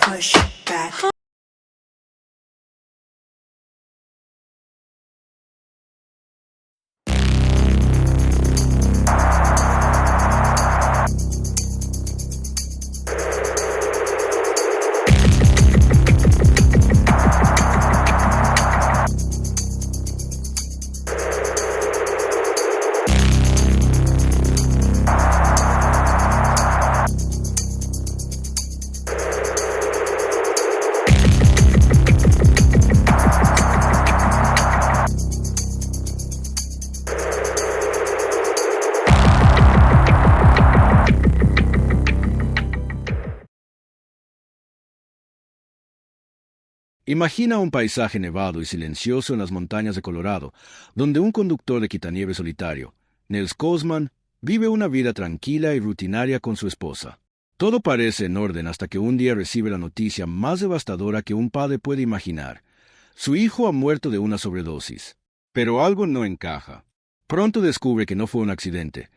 push it back. Imagina un paisaje nevado y silencioso en las montañas de Colorado, donde un conductor de quitanieves solitario, Nels Cosman, vive una vida tranquila y rutinaria con su esposa. Todo parece en orden hasta que un día recibe la noticia más devastadora que un padre puede imaginar. Su hijo ha muerto de una sobredosis. Pero algo no encaja. Pronto descubre que no fue un accidente.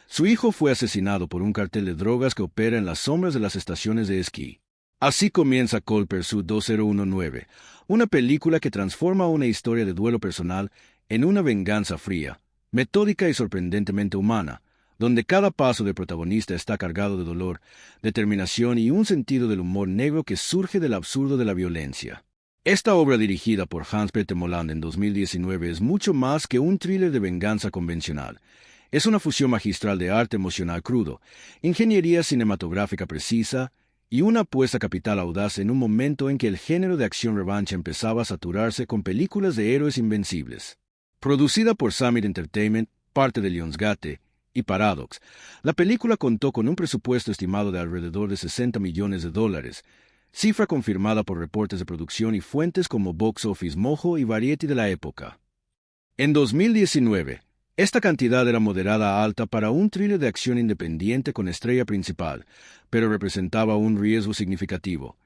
Su hijo fue asesinado por un cartel de drogas que opera en las sombras de las estaciones de esquí. Así comienza Cold Pursuit 2019, una película que transforma una historia de duelo personal en una venganza fría, metódica y sorprendentemente humana, donde cada paso del protagonista está cargado de dolor, determinación y un sentido del humor negro que surge del absurdo de la violencia. Esta obra dirigida por Hans-Peter Moland en 2019 es mucho más que un thriller de venganza convencional. Es una fusión magistral de arte emocional crudo, ingeniería cinematográfica precisa, y una apuesta capital audaz en un momento en que el género de acción revancha empezaba a saturarse con películas de héroes invencibles. Producida por Summit Entertainment, parte de Lionsgate y Paradox, la película contó con un presupuesto estimado de alrededor de $60 millones, cifra confirmada por reportes de producción y fuentes como Box Office Mojo y Variety de la época. En 2019, esta cantidad era moderada a alta para un thriller de acción independiente con estrella principal, pero representaba un riesgo significativo.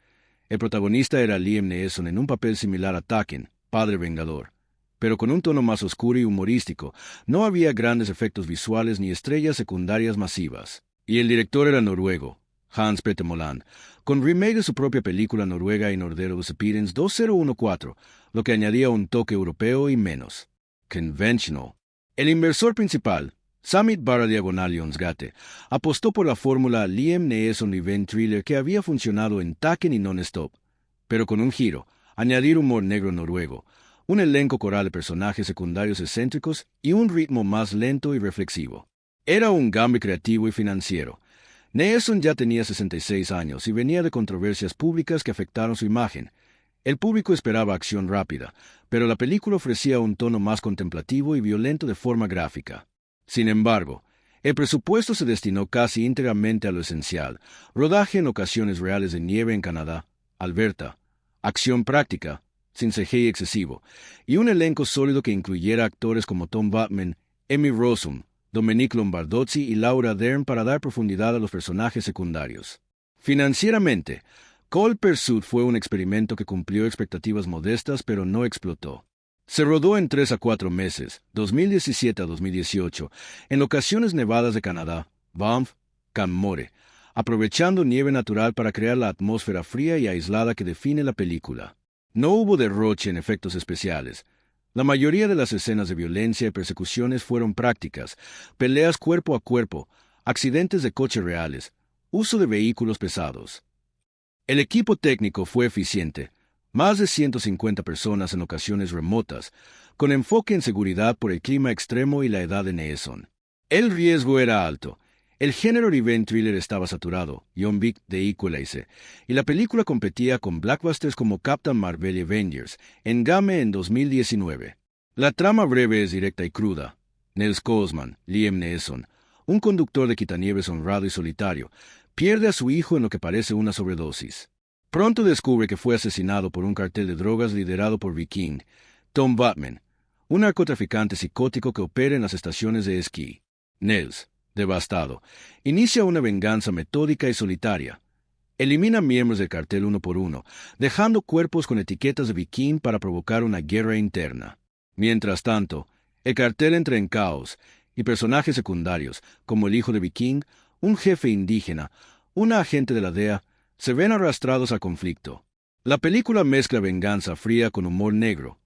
El protagonista era Liam Neeson en un papel similar a Taken, padre vengador, pero con un tono más oscuro y humorístico. No había grandes efectos visuales ni estrellas secundarias masivas. Y el director era noruego, Hans-Peter Moland, con remake de su propia película noruega y Norderos Appearance 2014, lo que añadía un toque europeo y menos conventional. El inversor principal, Summit /Lionsgate, apostó por la fórmula Liam Neeson Event Thriller que había funcionado en Taken y Non-Stop, pero con un giro, añadir humor negro noruego, un elenco coral de personajes secundarios excéntricos y un ritmo más lento y reflexivo. Era un gamble creativo y financiero. Neeson ya tenía 66 años y venía de controversias públicas que afectaron su imagen. El público esperaba acción rápida, pero la película ofrecía un tono más contemplativo y violento de forma gráfica. Sin embargo, el presupuesto se destinó casi íntegramente a lo esencial: rodaje en locaciones reales de nieve en Canadá, Alberta, acción práctica, sin CGI excesivo, y un elenco sólido que incluyera actores como Tom Bateman, Emmy Rossum, Dominique Lombardozzi y Laura Dern para dar profundidad a los personajes secundarios. Financieramente, Cold Pursuit fue un experimento que cumplió expectativas modestas pero no explotó. Se rodó en 3 a 4 meses, 2017 a 2018, en locaciones nevadas de Canadá, Banff, Canmore, aprovechando nieve natural para crear la atmósfera fría y aislada que define la película. No hubo derroche en efectos especiales. La mayoría de las escenas de violencia y persecuciones fueron prácticas, peleas cuerpo a cuerpo, accidentes de coches reales, uso de vehículos pesados. El equipo técnico fue eficiente, más de 150 personas en locaciones remotas, con enfoque en seguridad por el clima extremo y la edad de Neeson. El riesgo era alto. El género event thriller estaba saturado, John Wick de Equalizer, y la película competía con blockbusters como Captain Marvel y Avengers, en Game en 2019. La trama breve es directa y cruda. Nels Cosman, Liam Neeson, un conductor de quitanieves honrado y solitario, pierde a su hijo en lo que parece una sobredosis. Pronto descubre que fue asesinado por un cartel de drogas liderado por Viking, Tom Bateman, un narcotraficante psicótico que opera en las estaciones de esquí. Nels, devastado, inicia una venganza metódica y solitaria. Elimina miembros del cartel uno por uno, dejando cuerpos con etiquetas de Viking para provocar una guerra interna. Mientras tanto, el cartel entra en caos, y personajes secundarios, como el hijo de Viking, un jefe indígena, una agente de la DEA, se ven arrastrados al conflicto. La película mezcla venganza fría con humor negro.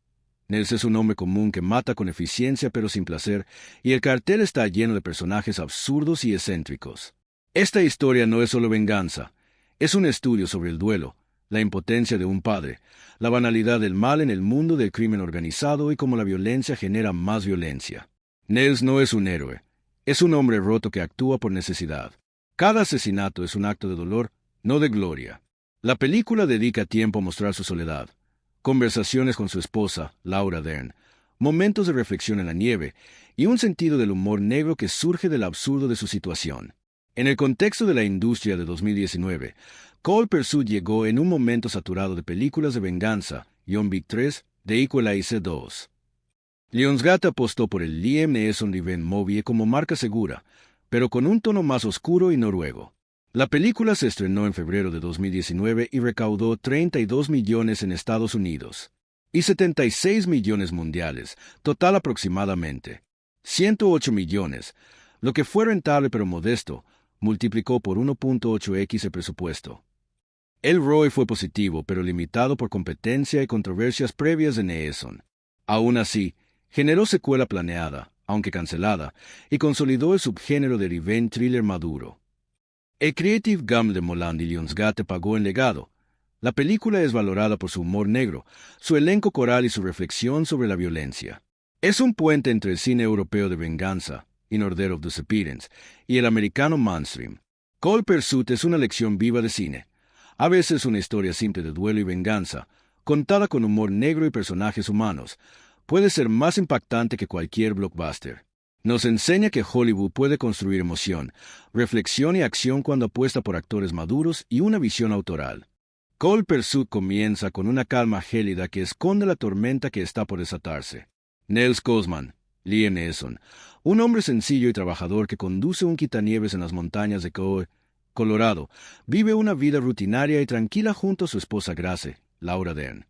Nels es un hombre común que mata con eficiencia pero sin placer, y el cartel está lleno de personajes absurdos y excéntricos. Esta historia no es solo venganza, es un estudio sobre el duelo, la impotencia de un padre, la banalidad del mal en el mundo del crimen organizado y cómo la violencia genera más violencia. Nels no es un héroe, es un hombre roto que actúa por necesidad. Cada asesinato es un acto de dolor, no de gloria. La película dedica tiempo a mostrar su soledad, conversaciones con su esposa, Laura Dern, momentos de reflexión en la nieve y un sentido del humor negro que surge del absurdo de su situación. En el contexto de la industria de 2019, Cole Pursuit llegó en un momento saturado de películas de venganza, John Wick 3, The Equalizer 2. Lionsgate apostó por el Liam Neeson Revenge Movie como marca segura, pero con un tono más oscuro y noruego. La película se estrenó en febrero de 2019 y recaudó 32 millones en Estados Unidos y 76 millones mundiales, total aproximadamente 108 millones, lo que fue rentable pero modesto, multiplicó por 1.8x el presupuesto. El ROI fue positivo pero limitado por competencia y controversias previas de Neeson. Aún así, generó secuela planeada, aunque cancelada, y consolidó el subgénero de revenge thriller maduro. El Creative Gum de Moland y Lionsgate pagó en legado. La película es valorada por su humor negro, su elenco coral y su reflexión sobre la violencia. Es un puente entre el cine europeo de venganza, In Order of Disappearance, y el americano mainstream. Cole Pursuit es una lección viva de cine. A veces una historia simple de duelo y venganza, contada con humor negro y personajes humanos, puede ser más impactante que cualquier blockbuster. Nos enseña que Hollywood puede construir emoción, reflexión y acción cuando apuesta por actores maduros y una visión autoral. Cole Pursuit comienza con una calma gélida que esconde la tormenta que está por desatarse. Nels Cosman, Liam Neeson, un hombre sencillo y trabajador que conduce un quitanieves en las montañas de Colorado, vive una vida rutinaria y tranquila junto a su esposa Grace, Laura Dern.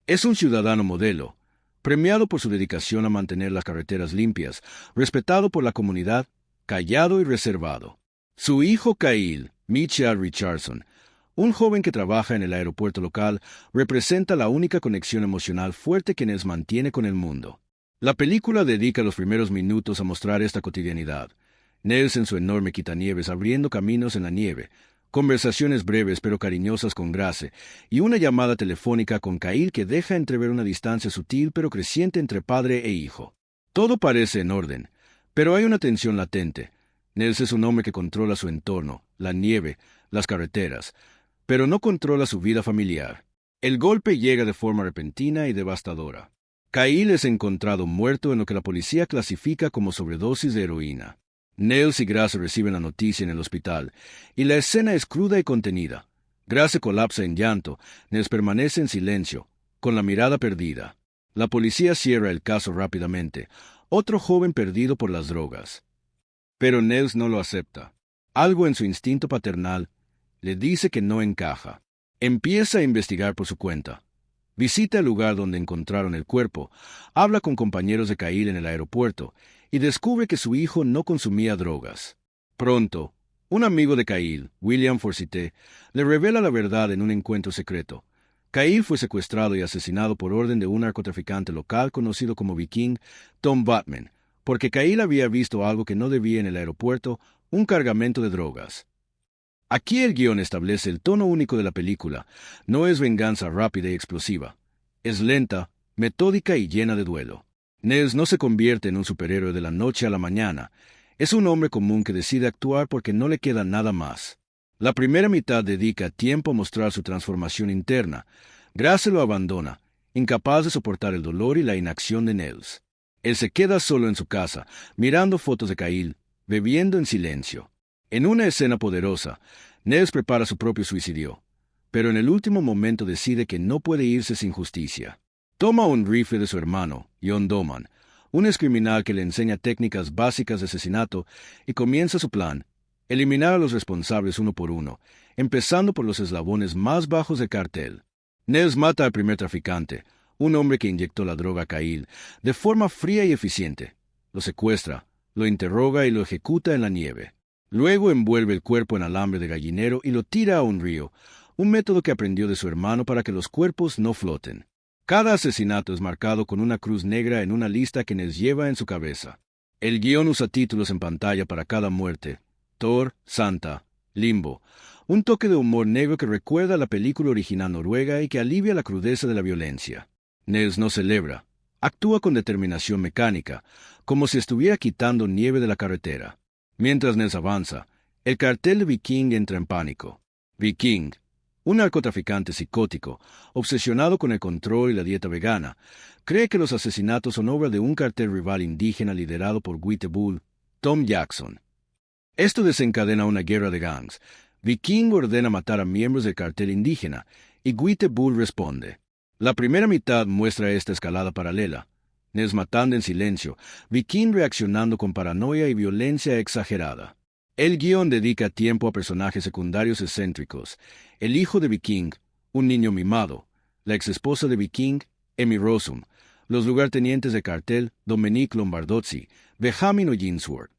Es un ciudadano modelo, premiado por su dedicación a mantener las carreteras limpias, respetado por la comunidad, callado y reservado. Su hijo Kyle, Mitchell Richardson, un joven que trabaja en el aeropuerto local, representa la única conexión emocional fuerte que Nels mantiene con el mundo. La película dedica los primeros minutos a mostrar esta cotidianidad. Nels en su enorme quitanieves abriendo caminos en la nieve, conversaciones breves pero cariñosas con Grace, y una llamada telefónica con Kyle que deja entrever una distancia sutil pero creciente entre padre e hijo. Todo parece en orden, pero hay una tensión latente. Nels es un hombre que controla su entorno, la nieve, las carreteras, pero no controla su vida familiar. El golpe llega de forma repentina y devastadora. Kyle es encontrado muerto en lo que la policía clasifica como sobredosis de heroína. Nels y Grace reciben la noticia en el hospital, y la escena es cruda y contenida. Grace colapsa en llanto, Nels permanece en silencio, con la mirada perdida. La policía cierra el caso rápidamente, otro joven perdido por las drogas. Pero Nels no lo acepta. Algo en su instinto paternal le dice que no encaja. Empieza a investigar por su cuenta. Visita el lugar donde encontraron el cuerpo, habla con compañeros de Kyle en el aeropuerto y descubre que su hijo no consumía drogas. Pronto, un amigo de Kyle, William Forsythe, le revela la verdad en un encuentro secreto. Kyle fue secuestrado y asesinado por orden de un narcotraficante local conocido como Viking, Tom Batman, porque Kyle había visto algo que no debía en el aeropuerto, un cargamento de drogas. Aquí el guión establece el tono único de la película. No es venganza rápida y explosiva. Es lenta, metódica y llena de duelo. Nels no se convierte en un superhéroe de la noche a la mañana. Es un hombre común que decide actuar porque no le queda nada más. La primera mitad dedica tiempo a mostrar su transformación interna. Grace lo abandona, incapaz de soportar el dolor y la inacción de Nels. Él se queda solo en su casa, mirando fotos de Kyle, bebiendo en silencio. En una escena poderosa, Nels prepara su propio suicidio, pero en el último momento decide que no puede irse sin justicia. Toma un rifle de su hermano, John Doman, un excriminal que le enseña técnicas básicas de asesinato, y comienza su plan: eliminar a los responsables uno por uno, empezando por los eslabones más bajos del cartel. Nels mata al primer traficante, un hombre que inyectó la droga a Kyle, de forma fría y eficiente. Lo secuestra, lo interroga y lo ejecuta en la nieve. Luego envuelve el cuerpo en alambre de gallinero y lo tira a un río, un método que aprendió de su hermano para que los cuerpos no floten. Cada asesinato es marcado con una cruz negra en una lista que Nels lleva en su cabeza. El guión usa títulos en pantalla para cada muerte: Thor, Santa, Limbo, un toque de humor negro que recuerda a la película original noruega y que alivia la crudeza de la violencia. Nels no celebra, actúa con determinación mecánica, como si estuviera quitando nieve de la carretera. Mientras Nels avanza, el cartel de Viking entra en pánico. Viking, un narcotraficante psicótico, obsesionado con el control y la dieta vegana, cree que los asesinatos son obra de un cartel rival indígena liderado por Guite Bull, Tom Jackson. Esto desencadena una guerra de gangs. Viking ordena matar a miembros del cartel indígena, y Guite Bull responde. La primera mitad muestra esta escalada paralela. Nels matando en silencio, Viking reaccionando con paranoia y violencia exagerada. El guión dedica tiempo a personajes secundarios excéntricos: el hijo de Viking, un niño mimado; la exesposa de Viking, Emmy Rossum; los lugartenientes de cartel, Dominique Lombardozzi, Benjamin O'Ginsworth.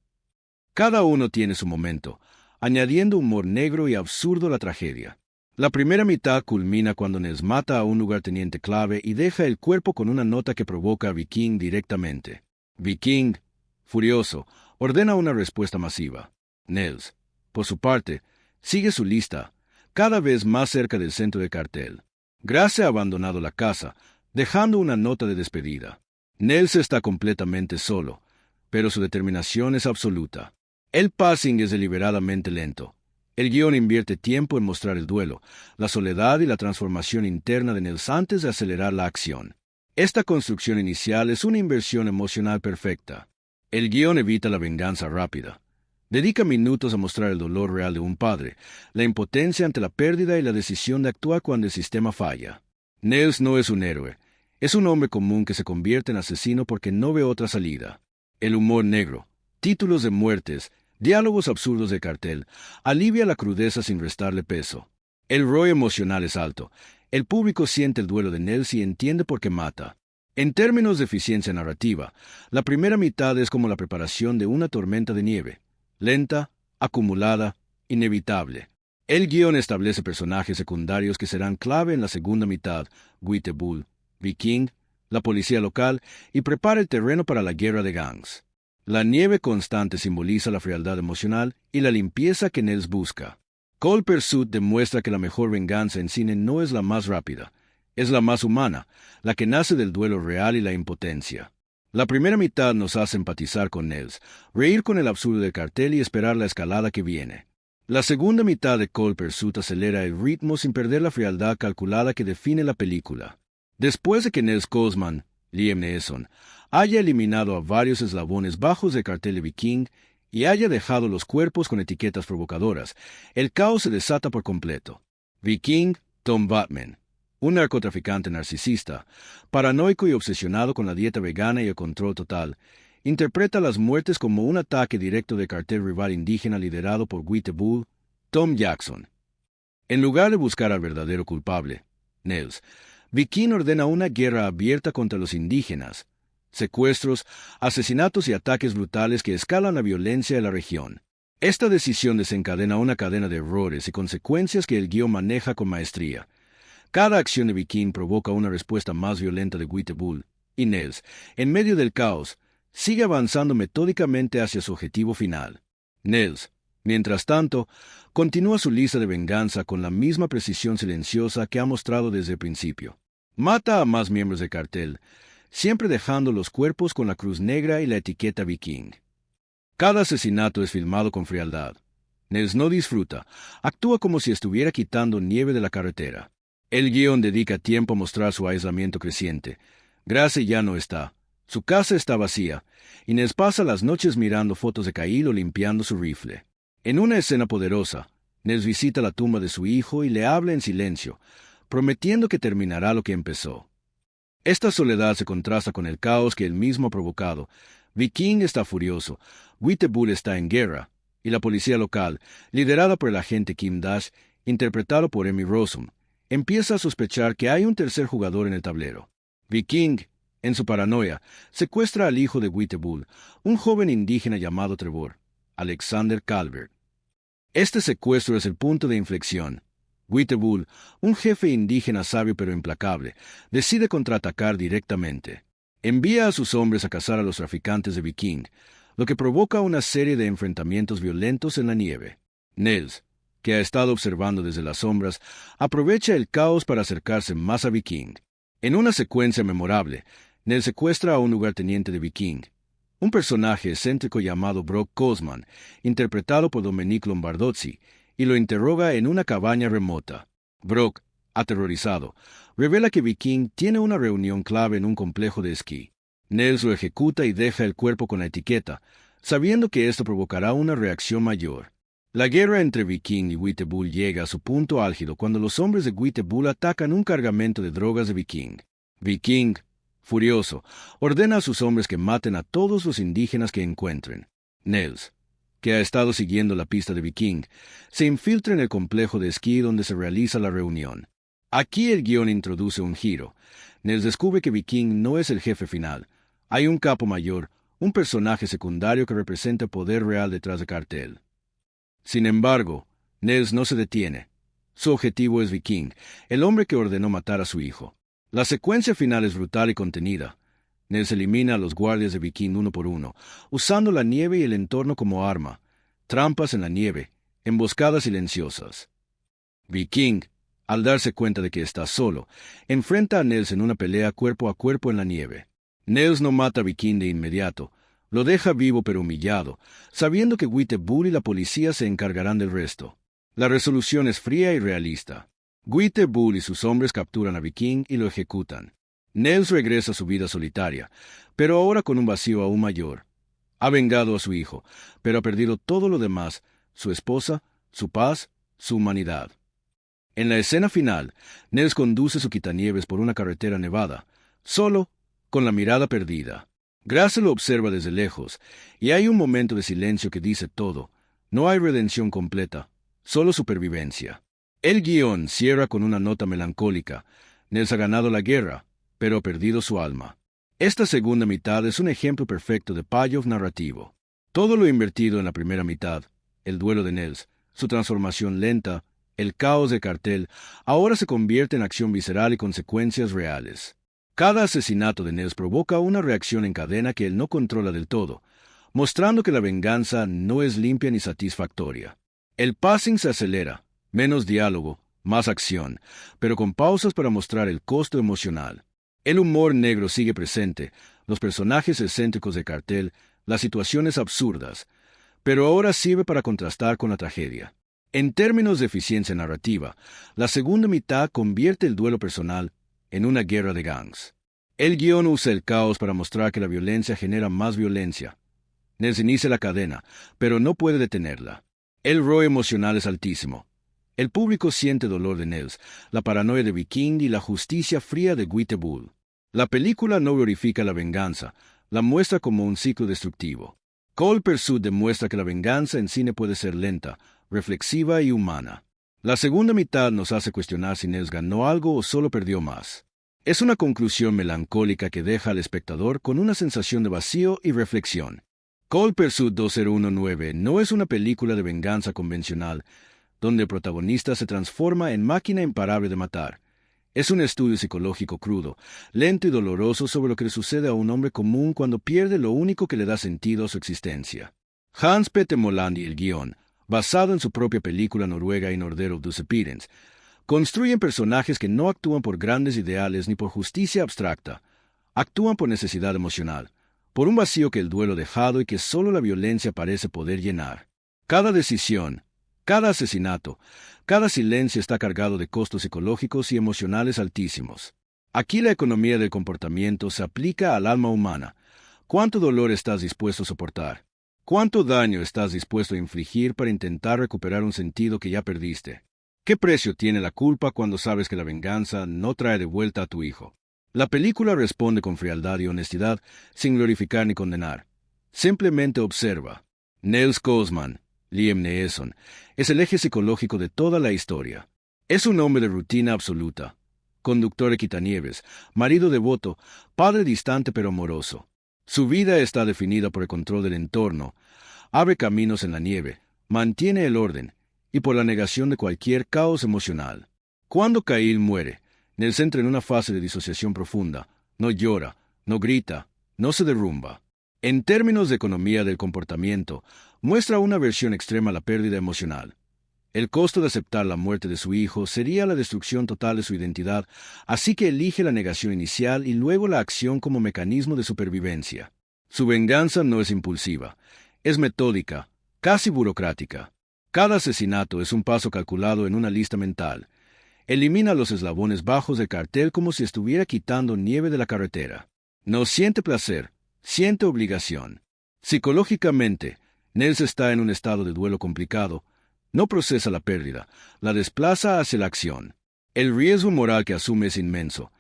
Cada uno tiene su momento, añadiendo humor negro y absurdo a la tragedia. La primera mitad culmina cuando Nels mata a un lugarteniente clave y deja el cuerpo con una nota que provoca a Viking directamente. Viking, furioso, ordena una respuesta masiva. Nels, por su parte, sigue su lista, cada vez más cerca del centro del cartel. Grace ha abandonado la casa, dejando una nota de despedida. Nels está completamente solo, pero su determinación es absoluta. El pacing es deliberadamente lento. El guión invierte tiempo en mostrar el duelo, la soledad y la transformación interna de Nels antes de acelerar la acción. Esta construcción inicial es una inversión emocional perfecta. El guión evita la venganza rápida. Dedica minutos a mostrar el dolor real de un padre, la impotencia ante la pérdida y la decisión de actuar cuando el sistema falla. Nels no es un héroe, es un hombre común que se convierte en asesino porque no ve otra salida. El humor negro, títulos de muertes, diálogos absurdos de cartel, alivia la crudeza sin restarle peso. El ROI emocional es alto. El público siente el duelo de Nels y entiende por qué mata. En términos de eficiencia narrativa, la primera mitad es como la preparación de una tormenta de nieve. Lenta, acumulada, inevitable. El guión establece personajes secundarios que serán clave en la segunda mitad: Guite Bull, Viking, la policía local, y prepara el terreno para la guerra de gangs. La nieve constante simboliza la frialdad emocional y la limpieza que Nels busca. Cold Pursuit demuestra que la mejor venganza en cine no es la más rápida, es la más humana, la que nace del duelo real y la impotencia. La primera mitad nos hace empatizar con Nels, reír con el absurdo del cartel y esperar la escalada que viene. La segunda mitad de Cold Pursuit acelera el ritmo sin perder la frialdad calculada que define la película. Después de que Nels Cosman, Liam Neeson, haya eliminado a varios eslabones bajos del cartel de Viking y haya dejado los cuerpos con etiquetas provocadoras, el caos se desata por completo. Viking, Tom Batman, un narcotraficante narcisista, paranoico y obsesionado con la dieta vegana y el control total, interpreta las muertes como un ataque directo del cartel rival indígena liderado por Guite Bull, Tom Jackson. En lugar de buscar al verdadero culpable, Nels, Viking ordena una guerra abierta contra los indígenas: secuestros, asesinatos y ataques brutales que escalan la violencia de la región. Esta decisión desencadena una cadena de errores y consecuencias que el guión maneja con maestría. Cada acción de Viking provoca una respuesta más violenta de Guite Bull, y Nels, en medio del caos, sigue avanzando metódicamente hacia su objetivo final. Nels, mientras tanto, continúa su lista de venganza con la misma precisión silenciosa que ha mostrado desde el principio. Mata a más miembros del cartel, siempre dejando los cuerpos con la cruz negra y la etiqueta Viking. Cada asesinato es filmado con frialdad. Nels no disfruta, actúa como si estuviera quitando nieve de la carretera. El guión dedica tiempo a mostrar su aislamiento creciente. Grace ya no está. Su casa está vacía, y Nels pasa las noches mirando fotos de Kyle o limpiando su rifle. En una escena poderosa, Nels visita la tumba de su hijo y le habla en silencio, prometiendo que terminará lo que empezó. Esta soledad se contrasta con el caos que él mismo ha provocado. Viking está furioso, Guite Bull está en guerra, y la policía local, liderada por el agente Kim Dash, interpretado por Emmy Rossum, empieza a sospechar que hay un tercer jugador en el tablero. Viking, en su paranoia, secuestra al hijo de Guite Bull, un joven indígena llamado Trevor, Alexander Calvert. Este secuestro es el punto de inflexión. Witte-Bull, un jefe indígena sabio pero implacable, decide contraatacar directamente. Envía a sus hombres a cazar a los traficantes de Viking, lo que provoca una serie de enfrentamientos violentos en la nieve. Nels, que ha estado observando desde las sombras, aprovecha el caos para acercarse más a Viking. En una secuencia memorable, Nels secuestra a un lugarteniente de Viking, un personaje excéntrico llamado Brock Cosman, interpretado por Dominique Lombardozzi, y lo interroga en una cabaña remota. Brock, aterrorizado, revela que Viking tiene una reunión clave en un complejo de esquí. Nels lo ejecuta y deja el cuerpo con la etiqueta, sabiendo que esto provocará una reacción mayor. La guerra entre Viking y Witte-Bull llega a su punto álgido cuando los hombres de Witte-Bull atacan un cargamento de drogas de Viking. Viking, furioso, ordena a sus hombres que maten a todos los indígenas que encuentren. Nels, que ha estado siguiendo la pista de Viking, se infiltra en el complejo de esquí donde se realiza la reunión. Aquí el guión introduce un giro. Nels descubre que Viking no es el jefe final. Hay un capo mayor, un personaje secundario que representa el poder real detrás del cartel. Sin embargo, Nels no se detiene. Su objetivo es Viking, el hombre que ordenó matar a su hijo. La secuencia final es brutal y contenida. Nels elimina a los guardias de Viking uno por uno, usando la nieve y el entorno como arma. Trampas en la nieve, emboscadas silenciosas. Viking, al darse cuenta de que está solo, enfrenta a Nels en una pelea cuerpo a cuerpo en la nieve. Nels no mata a Viking de inmediato, lo deja vivo pero humillado, sabiendo que Witte-Bull y la policía se encargarán del resto. La resolución es fría y realista. Witte-Bull y sus hombres capturan a Viking y lo ejecutan. Nels regresa a su vida solitaria, pero ahora con un vacío aún mayor. Ha vengado a su hijo, pero ha perdido todo lo demás, su esposa, su paz, su humanidad. En la escena final, Nels conduce su quitanieves por una carretera nevada, solo, con la mirada perdida. Grace lo observa desde lejos, y hay un momento de silencio que dice todo. No hay redención completa, solo supervivencia. El guión cierra con una nota melancólica. Nels ha ganado la guerra, pero ha perdido su alma. Esta segunda mitad es un ejemplo perfecto de payoff narrativo. Todo lo invertido en la primera mitad, el duelo de Nels, su transformación lenta, el caos del cartel, ahora se convierte en acción visceral y consecuencias reales. Cada asesinato de Nels provoca una reacción en cadena que él no controla del todo, mostrando que la venganza no es limpia ni satisfactoria. El pacing se acelera, menos diálogo, más acción, pero con pausas para mostrar el costo emocional. El humor negro sigue presente, los personajes excéntricos del cartel, las situaciones absurdas, pero ahora sirve para contrastar con la tragedia. En términos de eficiencia narrativa, la segunda mitad convierte el duelo personal en una guerra de gangs. El guión usa el caos para mostrar que la violencia genera más violencia. Nels inicia la cadena, pero no puede detenerla. El ROE emocional es altísimo. El público siente dolor de Nels, la paranoia de Viking y la justicia fría de Witte-Bull. La película no glorifica la venganza, la muestra como un ciclo destructivo. Cold Pursuit demuestra que la venganza en cine puede ser lenta, reflexiva y humana. La segunda mitad nos hace cuestionar si Nels ganó algo o solo perdió más. Es una conclusión melancólica que deja al espectador con una sensación de vacío y reflexión. Cold Pursuit 2019 no es una película de venganza convencional, donde el protagonista se transforma en máquina imparable de matar. Es un estudio psicológico crudo, lento y doloroso sobre lo que le sucede a un hombre común cuando pierde lo único que le da sentido a su existencia. Hans Petter Moland y el guión, basado en su propia película noruega In Order of Disappearance, construyen personajes que no actúan por grandes ideales ni por justicia abstracta. Actúan por necesidad emocional, por un vacío que el duelo ha dejado y que solo la violencia parece poder llenar. Cada decisión, cada asesinato, cada silencio está cargado de costos psicológicos y emocionales altísimos. Aquí la economía del comportamiento se aplica al alma humana. ¿Cuánto dolor estás dispuesto a soportar? ¿Cuánto daño estás dispuesto a infligir para intentar recuperar un sentido que ya perdiste? ¿Qué precio tiene la culpa cuando sabes que la venganza no trae de vuelta a tu hijo? La película responde con frialdad y honestidad, sin glorificar ni condenar. Simplemente observa. Nels Cosman, Liam Neeson, es el eje psicológico de toda la historia. Es un hombre de rutina absoluta, conductor de quitanieves, marido devoto, padre distante pero amoroso. Su vida está definida por el control del entorno, abre caminos en la nieve, mantiene el orden, y por la negación de cualquier caos emocional. Cuando Kyle muere, Nels entra en una fase de disociación profunda. No llora, no grita, no se derrumba. En términos de economía del comportamiento, muestra una versión extrema a la pérdida emocional. El costo de aceptar la muerte de su hijo sería la destrucción total de su identidad, así que elige la negación inicial y luego la acción como mecanismo de supervivencia. Su venganza no es impulsiva, es metódica, casi burocrática. Cada asesinato es un paso calculado en una lista mental. Elimina los eslabones bajos del cartel como si estuviera quitando nieve de la carretera. No siente placer, siente obligación. Psicológicamente, Nels está en un estado de duelo complicado. No procesa la pérdida, la desplaza hacia la acción. El riesgo moral que asume es inmenso.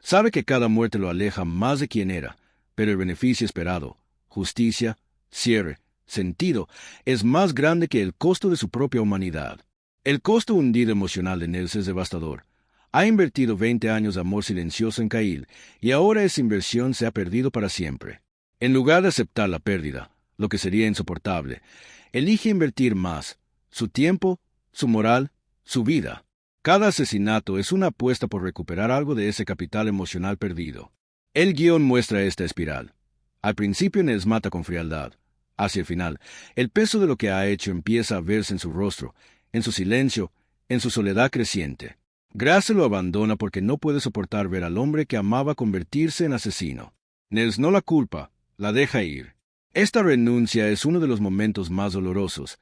Sabe que cada muerte lo aleja más de quien era, pero el beneficio esperado, justicia, cierre, sentido, es más grande que el costo de su propia humanidad. El costo hundido emocional de Nels es devastador. Ha invertido 20 años de amor silencioso en Kyle, y ahora esa inversión se ha perdido para siempre. En lugar de aceptar la pérdida, lo que sería insoportable, elige invertir más, su tiempo, su moral, su vida. Cada asesinato es una apuesta por recuperar algo de ese capital emocional perdido. El guión muestra esta espiral. Al principio Nels mata con frialdad. Hacia el final, el peso de lo que ha hecho empieza a verse en su rostro, en su silencio, en su soledad creciente. Grace lo abandona porque no puede soportar ver al hombre que amaba convertirse en asesino. Nels no la culpa, la deja ir. Esta renuncia es uno de los momentos más dolorosos.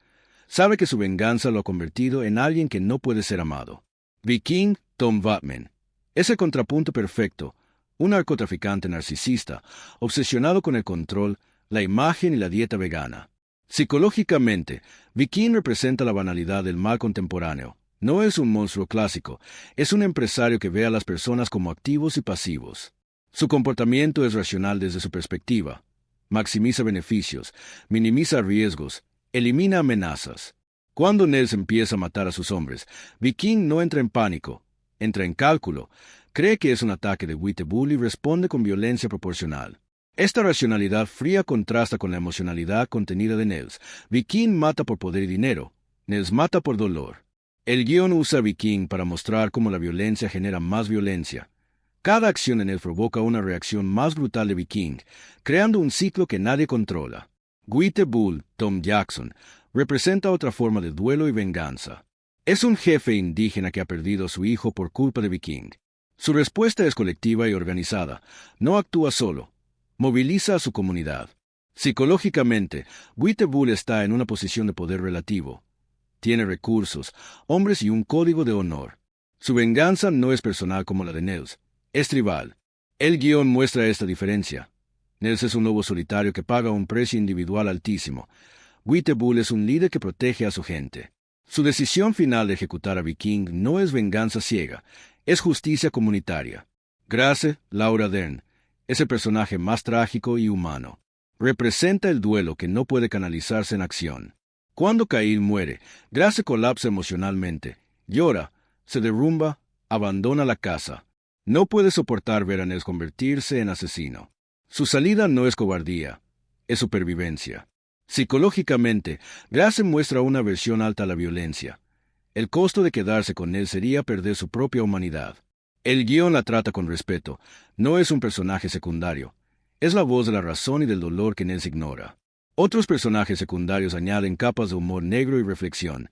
Sabe que su venganza lo ha convertido en alguien que no puede ser amado. Viking Tom Vatman es el contrapunto perfecto, un narcotraficante narcisista, obsesionado con el control, la imagen y la dieta vegana. Psicológicamente, Viking representa la banalidad del mal contemporáneo. No es un monstruo clásico, es un empresario que ve a las personas como activos y pasivos. Su comportamiento es racional desde su perspectiva. Maximiza beneficios, minimiza riesgos, elimina amenazas. Cuando Nels empieza a matar a sus hombres, Viking no entra en pánico, entra en cálculo. Cree que es un ataque de Bull y responde con violencia proporcional. Esta racionalidad fría contrasta con la emocionalidad contenida de Nels. Viking mata por poder y dinero. Nels mata por dolor. El guión usa a Viking para mostrar cómo la violencia genera más violencia. Cada acción en él provoca una reacción más brutal de Viking, creando un ciclo que nadie controla. Bull, Tom Jackson, representa otra forma de duelo y venganza. Es un jefe indígena que ha perdido a su hijo por culpa de Viking. Su respuesta es colectiva y organizada. No actúa solo. Moviliza a su comunidad. Psicológicamente, Bull está en una posición de poder relativo. Tiene recursos, hombres y un código de honor. Su venganza no es personal como la de Nels. Es tribal. El guión muestra esta diferencia. Nels es un lobo solitario que paga un precio individual altísimo. Bull es un líder que protege a su gente. Su decisión final de ejecutar a Viking no es venganza ciega, es justicia comunitaria. Grace, Laura Dern, es el personaje más trágico y humano. Representa el duelo que no puede canalizarse en acción. Cuando Kyle muere, Grace colapsa emocionalmente, llora, se derrumba, abandona la casa. No puede soportar ver a Nels convertirse en asesino. Su salida no es cobardía, es supervivencia. Psicológicamente, Grace muestra una aversión alta a la violencia. El costo de quedarse con él sería perder su propia humanidad. El guión la trata con respeto. No es un personaje secundario. Es la voz de la razón y del dolor que Nels ignora. Otros personajes secundarios añaden capas de humor negro y reflexión.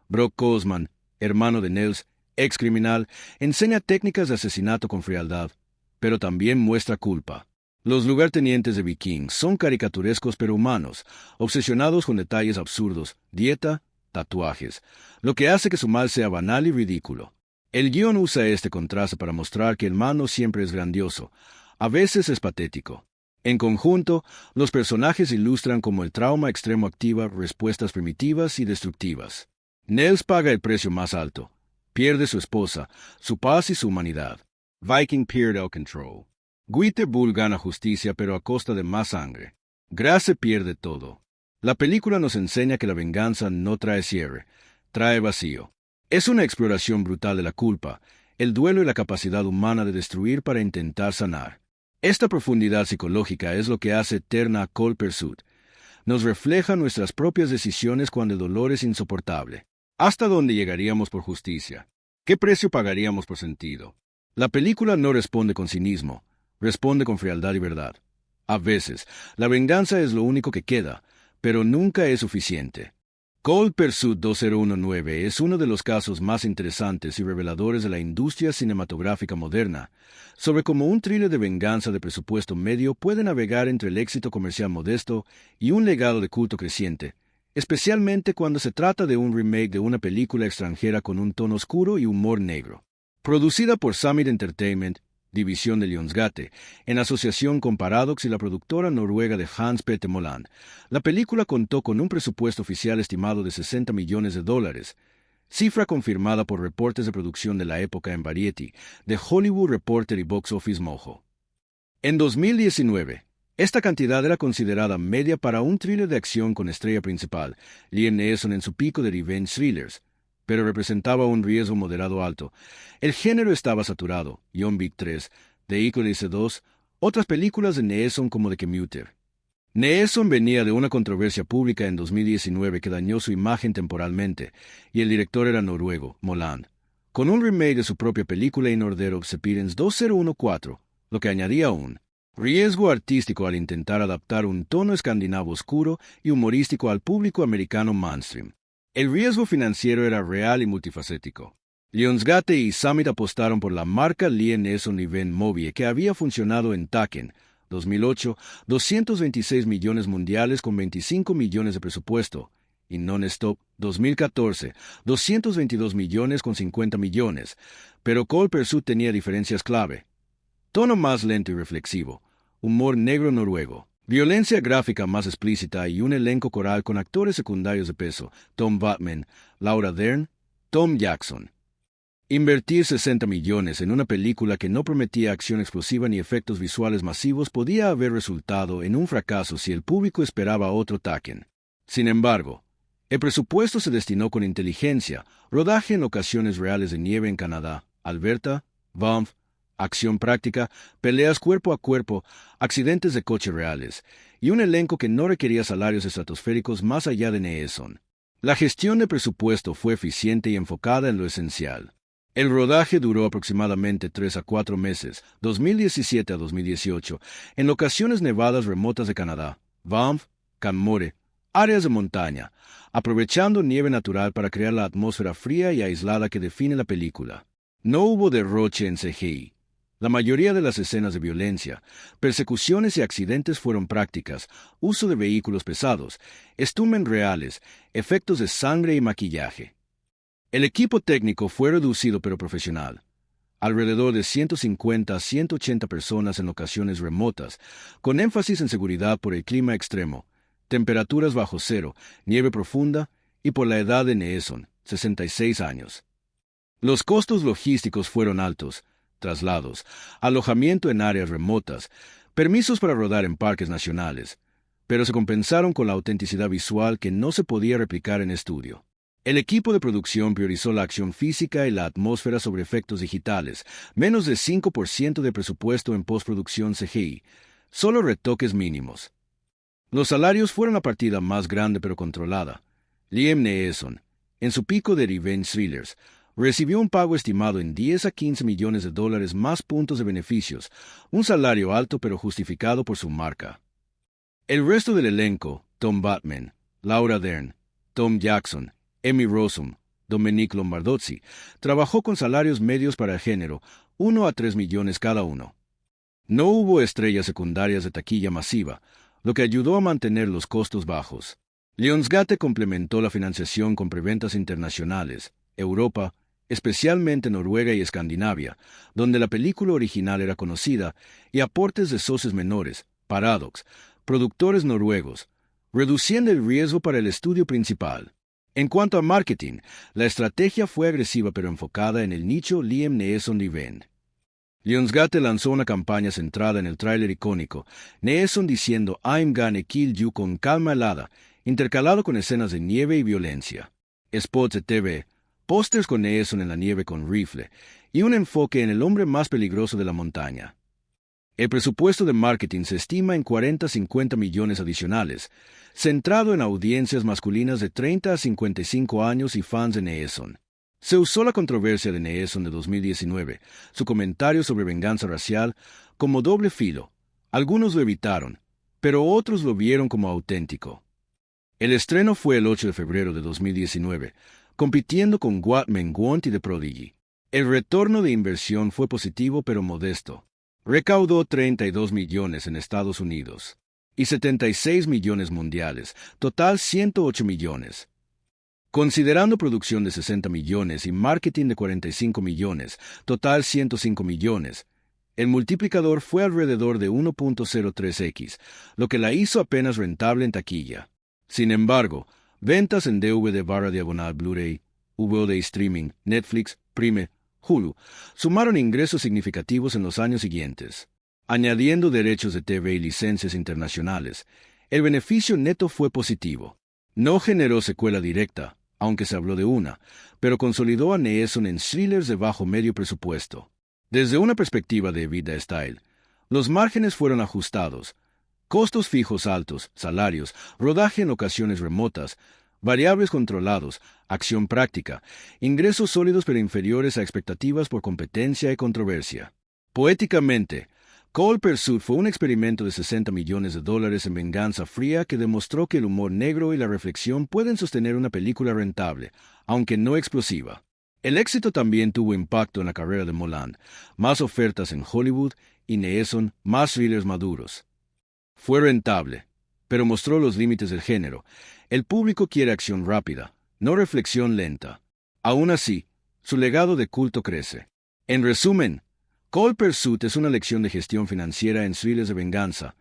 Brock Cosman, hermano de Nels, ex criminal, enseña técnicas de asesinato con frialdad, pero también muestra culpa. Los lugartenientes de Viking son caricaturescos pero humanos, obsesionados con detalles absurdos, dieta, tatuajes, lo que hace que su mal sea banal y ridículo. El guión usa este contraste para mostrar que el mal no siempre es grandioso, a veces es patético. En conjunto, los personajes ilustran cómo el trauma extremo activa respuestas primitivas y destructivas. Nels paga el precio más alto. Pierde su esposa, su paz y su humanidad. Viking pierde el control. Bull gana justicia pero a costa de más sangre. Grace pierde todo. La película nos enseña que la venganza no trae cierre, trae vacío. Es una exploración brutal de la culpa, el duelo y la capacidad humana de destruir para intentar sanar. Esta profundidad psicológica es lo que hace eterna a Cold Pursuit. Nos refleja nuestras propias decisiones cuando el dolor es insoportable. ¿Hasta dónde llegaríamos por justicia? ¿Qué precio pagaríamos por sentido? La película no responde con cinismo, responde con frialdad y verdad. A veces, la venganza es lo único que queda, pero nunca es suficiente. Cold Pursuit 2019 es uno de los casos más interesantes y reveladores de la industria cinematográfica moderna, sobre cómo un thriller de venganza de presupuesto medio puede navegar entre el éxito comercial modesto y un legado de culto creciente, especialmente cuando se trata de un remake de una película extranjera con un tono oscuro y humor negro. Producida por Summit Entertainment, división de Lionsgate, en asociación con Paradox y la productora noruega de Hans Petter Moland, la película contó con un presupuesto oficial estimado de $60 millones, cifra confirmada por reportes de producción de la época en Variety, The Hollywood Reporter y Box Office Mojo. En 2019, esta cantidad era considerada media para un thriller de acción con estrella principal, Liam Neeson en su pico de revenge thrillers, pero representaba un riesgo moderado alto. El género estaba saturado, John Wick 3, The Equalizer 2, otras películas de Neeson como The Commuter. Neeson venía de una controversia pública en 2019 que dañó su imagen temporalmente, y el director era noruego, Moland, con un remake de su propia película In Order of Appearance 2014, lo que añadía un riesgo artístico al intentar adaptar un tono escandinavo oscuro y humorístico al público americano mainstream. El riesgo financiero era real y multifacético. Lionsgate y Summit apostaron por la marca Liam Neeson y Ben Movie, que había funcionado en Taken, 2008, 226 millones mundiales con 25 millones de presupuesto, y Non-Stop, 2014, 222 millones con 50 millones, pero Cold Pursuit tenía diferencias clave. Tono más lento y reflexivo, humor negro noruego, violencia gráfica más explícita y un elenco coral con actores secundarios de peso, Tom Batman, Laura Dern, Tom Jackson. Invertir 60 millones en una película que no prometía acción explosiva ni efectos visuales masivos podía haber resultado en un fracaso si el público esperaba otro Taken. Sin embargo, el presupuesto se destinó con inteligencia, rodaje en locaciones reales de nieve en Canadá, Alberta, Banff, acción práctica, peleas cuerpo a cuerpo, accidentes de coche reales, y un elenco que no requería salarios estratosféricos más allá de Neeson. La gestión de presupuesto fue eficiente y enfocada en lo esencial. El rodaje duró aproximadamente 3 a 4 meses, 2017 a 2018, en locaciones nevadas remotas de Canadá, Banff, Canmore, áreas de montaña, aprovechando nieve natural para crear la atmósfera fría y aislada que define la película. No hubo derroche en CGI. La mayoría de las escenas de violencia, persecuciones y accidentes fueron prácticas, uso de vehículos pesados, stuntmen reales, efectos de sangre y maquillaje. El equipo técnico fue reducido pero profesional. Alrededor de 150 a 180 personas en locaciones remotas, con énfasis en seguridad por el clima extremo, temperaturas bajo cero, nieve profunda y por la edad de Neeson, 66 años. Los costos logísticos fueron altos, traslados, alojamiento en áreas remotas, permisos para rodar en parques nacionales, pero se compensaron con la autenticidad visual que no se podía replicar en estudio. El equipo de producción priorizó la acción física y la atmósfera sobre efectos digitales, menos de 5% de presupuesto en postproducción CGI, solo retoques mínimos. Los salarios fueron la partida más grande pero controlada. Liam Neeson, en su pico de revenge thrillers, recibió un pago estimado en 10 a 15 millones de dólares más puntos de beneficios, un salario alto pero justificado por su marca. El resto del elenco, Tom Batman, Laura Dern, Tom Jackson, Emmy Rossum, Dominique Lombardozzi, trabajó con salarios medios para el género, 1 a 3 millones cada uno. No hubo estrellas secundarias de taquilla masiva, lo que ayudó a mantener los costos bajos. Lionsgate complementó la financiación con preventas internacionales, Europa, especialmente Noruega y Escandinavia, donde la película original era conocida, y aportes de socios menores, Paradox, productores noruegos, reduciendo el riesgo para el estudio principal. En cuanto a marketing, la estrategia fue agresiva pero enfocada en el nicho Liam Neeson Revenge. Lionsgate lanzó una campaña centrada en el tráiler icónico, Neeson diciendo "I'm gonna kill you" con calma helada, intercalado con escenas de nieve y violencia. Spots de TV, pósters con Neeson en la nieve con rifle, y un enfoque en el hombre más peligroso de la montaña. El presupuesto de marketing se estima en 40-50 millones adicionales, centrado en audiencias masculinas de 30 a 55 años y fans de Neeson. Se usó la controversia de Neeson de 2019, su comentario sobre venganza racial, como doble filo. Algunos lo evitaron, pero otros lo vieron como auténtico. El estreno fue el 8 de febrero de 2019, compitiendo con What Men Want y The Prodigy. El retorno de inversión fue positivo pero modesto. Recaudó 32 millones en Estados Unidos y 76 millones mundiales, total 108 millones. Considerando producción de 60 millones y marketing de 45 millones, total 105 millones, el multiplicador fue alrededor de 1.03x, lo que la hizo apenas rentable en taquilla. Sin embargo, ventas en DVD/diagonal Blu-ray, VOD streaming, Netflix, Prime, Hulu, sumaron ingresos significativos en los años siguientes. Añadiendo derechos de TV y licencias internacionales, el beneficio neto fue positivo. No generó secuela directa, aunque se habló de una, pero consolidó a Neeson en thrillers de bajo-medio presupuesto. Desde una perspectiva de vida style, los márgenes fueron ajustados. Costos fijos altos, salarios, rodaje en ocasiones remotas, variables controlados, acción práctica, ingresos sólidos pero inferiores a expectativas por competencia y controversia. Poéticamente, Cold Pursuit fue un experimento de $60 millones en venganza fría que demostró que el humor negro y la reflexión pueden sostener una película rentable, aunque no explosiva. El éxito también tuvo impacto en la carrera de Moland, más ofertas en Hollywood y Neeson, más thrillers maduros. Fue rentable, pero mostró los límites del género. El público quiere acción rápida, no reflexión lenta. Aún así, su legado de culto crece. En resumen, Cold Pursuit es una lección de gestión financiera en thrillers de venganza.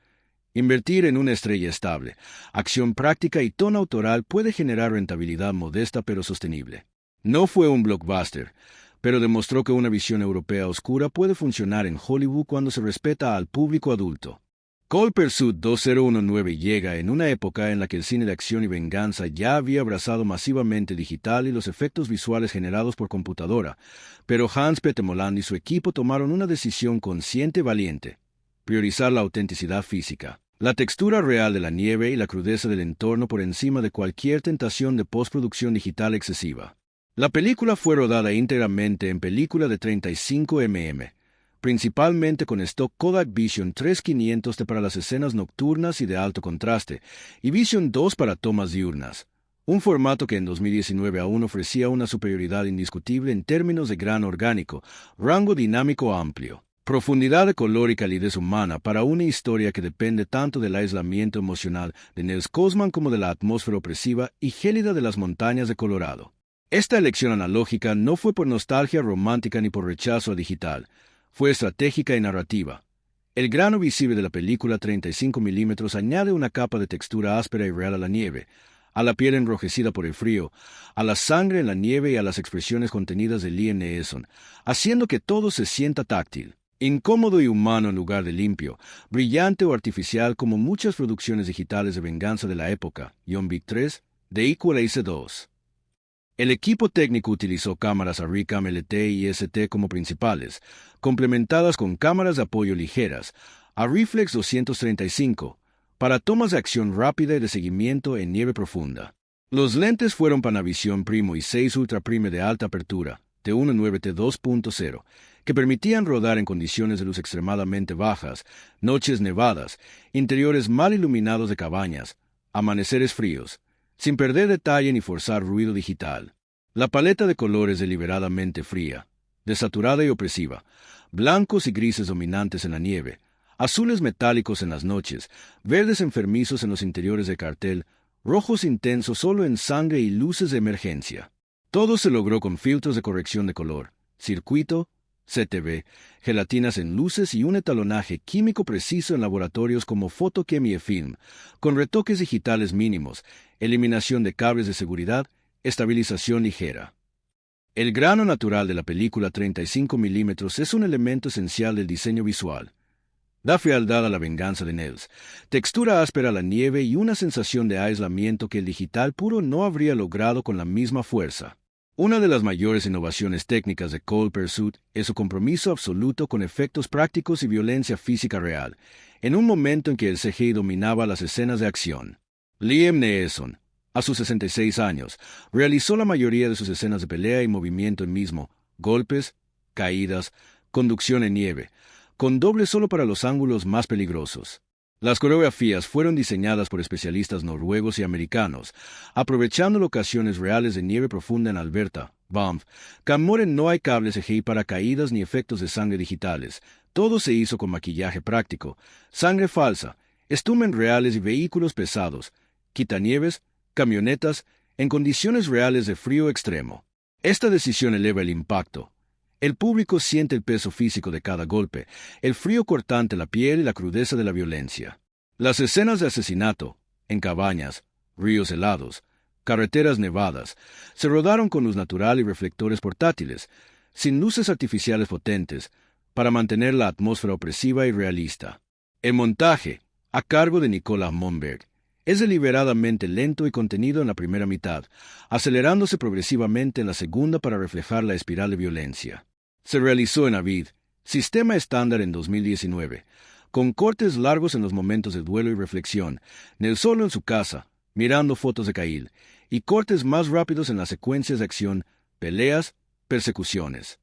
Invertir en una estrella estable, acción práctica y tono autoral puede generar rentabilidad modesta pero sostenible. No fue un blockbuster, pero demostró que una visión europea oscura puede funcionar en Hollywood cuando se respeta al público adulto. Cold Pursuit 2019 llega en una época en la que el cine de acción y venganza ya había abrazado masivamente digital y los efectos visuales generados por computadora, pero Hans-Peter Moland y su equipo tomaron una decisión consciente y valiente: priorizar la autenticidad física, la textura real de la nieve y la crudeza del entorno por encima de cualquier tentación de postproducción digital excesiva. La película fue rodada íntegramente en película de 35 mm. Principalmente con stock Kodak Vision 3500 para las escenas nocturnas y de alto contraste, y Vision 2 para tomas diurnas, un formato que en 2019 aún ofrecía una superioridad indiscutible en términos de gran orgánico, rango dinámico amplio, profundidad de color y calidez humana para una historia que depende tanto del aislamiento emocional de Nels Cosman como de la atmósfera opresiva y gélida de las montañas de Colorado. Esta elección analógica no fue por nostalgia romántica ni por rechazo a digital. Fue estratégica y narrativa. El grano visible de la película 35 mm añade una capa de textura áspera y real a la nieve, a la piel enrojecida por el frío, a la sangre en la nieve y a las expresiones contenidas de Liam Neeson, haciendo que todo se sienta táctil, incómodo y humano en lugar de limpio, brillante o artificial como muchas producciones digitales de venganza de la época, John Wick 3, The Equalizer 2. El equipo técnico utilizó cámaras Aricam LT y ST como principales, complementadas con cámaras de apoyo ligeras, Arriflex 235, para tomas de acción rápida y de seguimiento en nieve profunda. Los lentes fueron Panavision Primo y 6 Ultra Prime de alta apertura, T19T 2.0, que permitían rodar en condiciones de luz extremadamente bajas, noches nevadas, interiores mal iluminados de cabañas, amaneceres fríos, sin perder detalle ni forzar ruido digital. La paleta de colores deliberadamente fría, desaturada y opresiva, blancos y grises dominantes en la nieve, azules metálicos en las noches, verdes enfermizos en los interiores del cartel, rojos intensos solo en sangre y luces de emergencia. Todo se logró con filtros de corrección de color, circuito, CTV, gelatinas en luces y un etalonaje químico preciso en laboratorios como Photochemie Film, con retoques digitales mínimos, eliminación de cables de seguridad, estabilización ligera. El grano natural de la película 35 mm es un elemento esencial del diseño visual. Da frialdad a la venganza de Nels, textura áspera a la nieve y una sensación de aislamiento que el digital puro no habría logrado con la misma fuerza. Una de las mayores innovaciones técnicas de Cold Pursuit es su compromiso absoluto con efectos prácticos y violencia física real, en un momento en que el CGI dominaba las escenas de acción. Liam Neeson, a sus 66 años, realizó la mayoría de sus escenas de pelea y movimiento él mismo, golpes, caídas, conducción en nieve, con doble solo para los ángulos más peligrosos. Las coreografías fueron diseñadas por especialistas noruegos y americanos, aprovechando locaciones reales de nieve profunda en Alberta, Banff. Camoren no hay cables CGI para caídas ni efectos de sangre digitales. Todo se hizo con maquillaje práctico, sangre falsa, estumen reales y vehículos pesados, quitanieves, camionetas, en condiciones reales de frío extremo. Esta decisión eleva el impacto. El público siente el peso físico de cada golpe, el frío cortante en la piel y la crudeza de la violencia. Las escenas de asesinato, en cabañas, ríos helados, carreteras nevadas, se rodaron con luz natural y reflectores portátiles, sin luces artificiales potentes, para mantener la atmósfera opresiva y realista. El montaje, a cargo de Nicola Monberg, es deliberadamente lento y contenido en la primera mitad, acelerándose progresivamente en la segunda para reflejar la espiral de violencia. Se realizó en Avid, sistema estándar en 2019, con cortes largos en los momentos de duelo y reflexión, Nel solo en su casa, mirando fotos de Kyle, y cortes más rápidos en las secuencias de acción, peleas, persecuciones.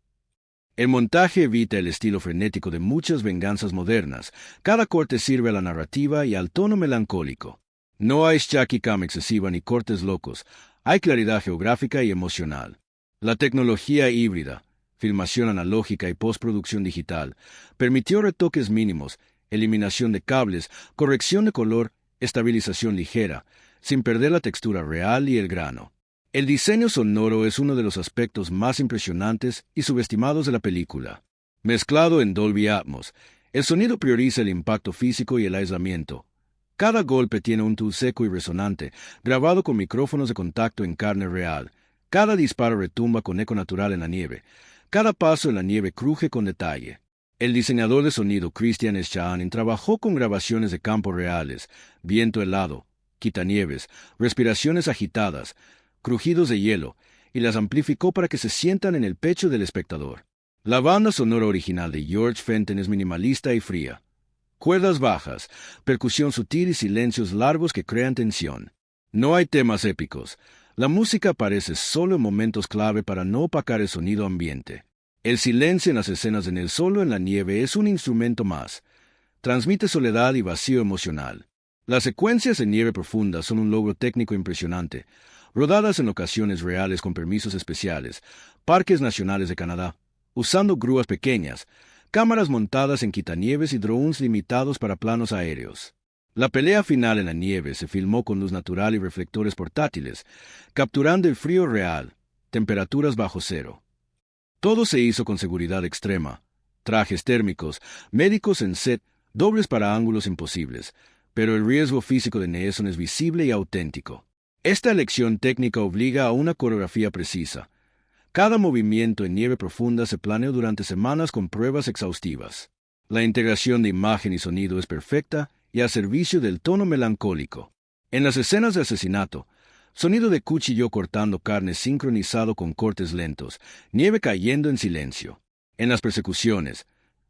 El montaje evita el estilo frenético de muchas venganzas modernas. Cada corte sirve a la narrativa y al tono melancólico. No hay shaky cam excesiva ni cortes locos, hay claridad geográfica y emocional. La tecnología híbrida, filmación analógica y postproducción digital, permitió retoques mínimos, eliminación de cables, corrección de color, estabilización ligera, sin perder la textura real y el grano. El diseño sonoro es uno de los aspectos más impresionantes y subestimados de la película. Mezclado en Dolby Atmos, el sonido prioriza el impacto físico y el aislamiento. Cada golpe tiene un tubo seco y resonante, grabado con micrófonos de contacto en carne real. Cada disparo retumba con eco natural en la nieve. Cada paso en la nieve cruje con detalle. El diseñador de sonido Christian Schaanen trabajó con grabaciones de campo reales, viento helado, quitanieves, respiraciones agitadas, crujidos de hielo, y las amplificó para que se sientan en el pecho del espectador. La banda sonora original de George Fenton es minimalista y fría. Cuerdas bajas, percusión sutil y silencios largos que crean tensión. No hay temas épicos. La música aparece solo en momentos clave para no opacar el sonido ambiente. El silencio en las escenas en el solo en la nieve es un instrumento más. Transmite soledad y vacío emocional. Las secuencias en nieve profunda son un logro técnico impresionante, rodadas en locaciones reales con permisos especiales, parques nacionales de Canadá, usando grúas pequeñas, cámaras montadas en quitanieves y drones limitados para planos aéreos. La pelea final en la nieve se filmó con luz natural y reflectores portátiles, capturando el frío real, temperaturas bajo cero. Todo se hizo con seguridad extrema, trajes térmicos, médicos en set, dobles para ángulos imposibles, pero el riesgo físico de Neeson es visible y auténtico. Esta elección técnica obliga a una coreografía precisa. Cada movimiento en nieve profunda se planeó durante semanas con pruebas exhaustivas. La integración de imagen y sonido es perfecta y a servicio del tono melancólico. En las escenas de asesinato, sonido de cuchillo cortando carne sincronizado con cortes lentos, nieve cayendo en silencio. En las persecuciones,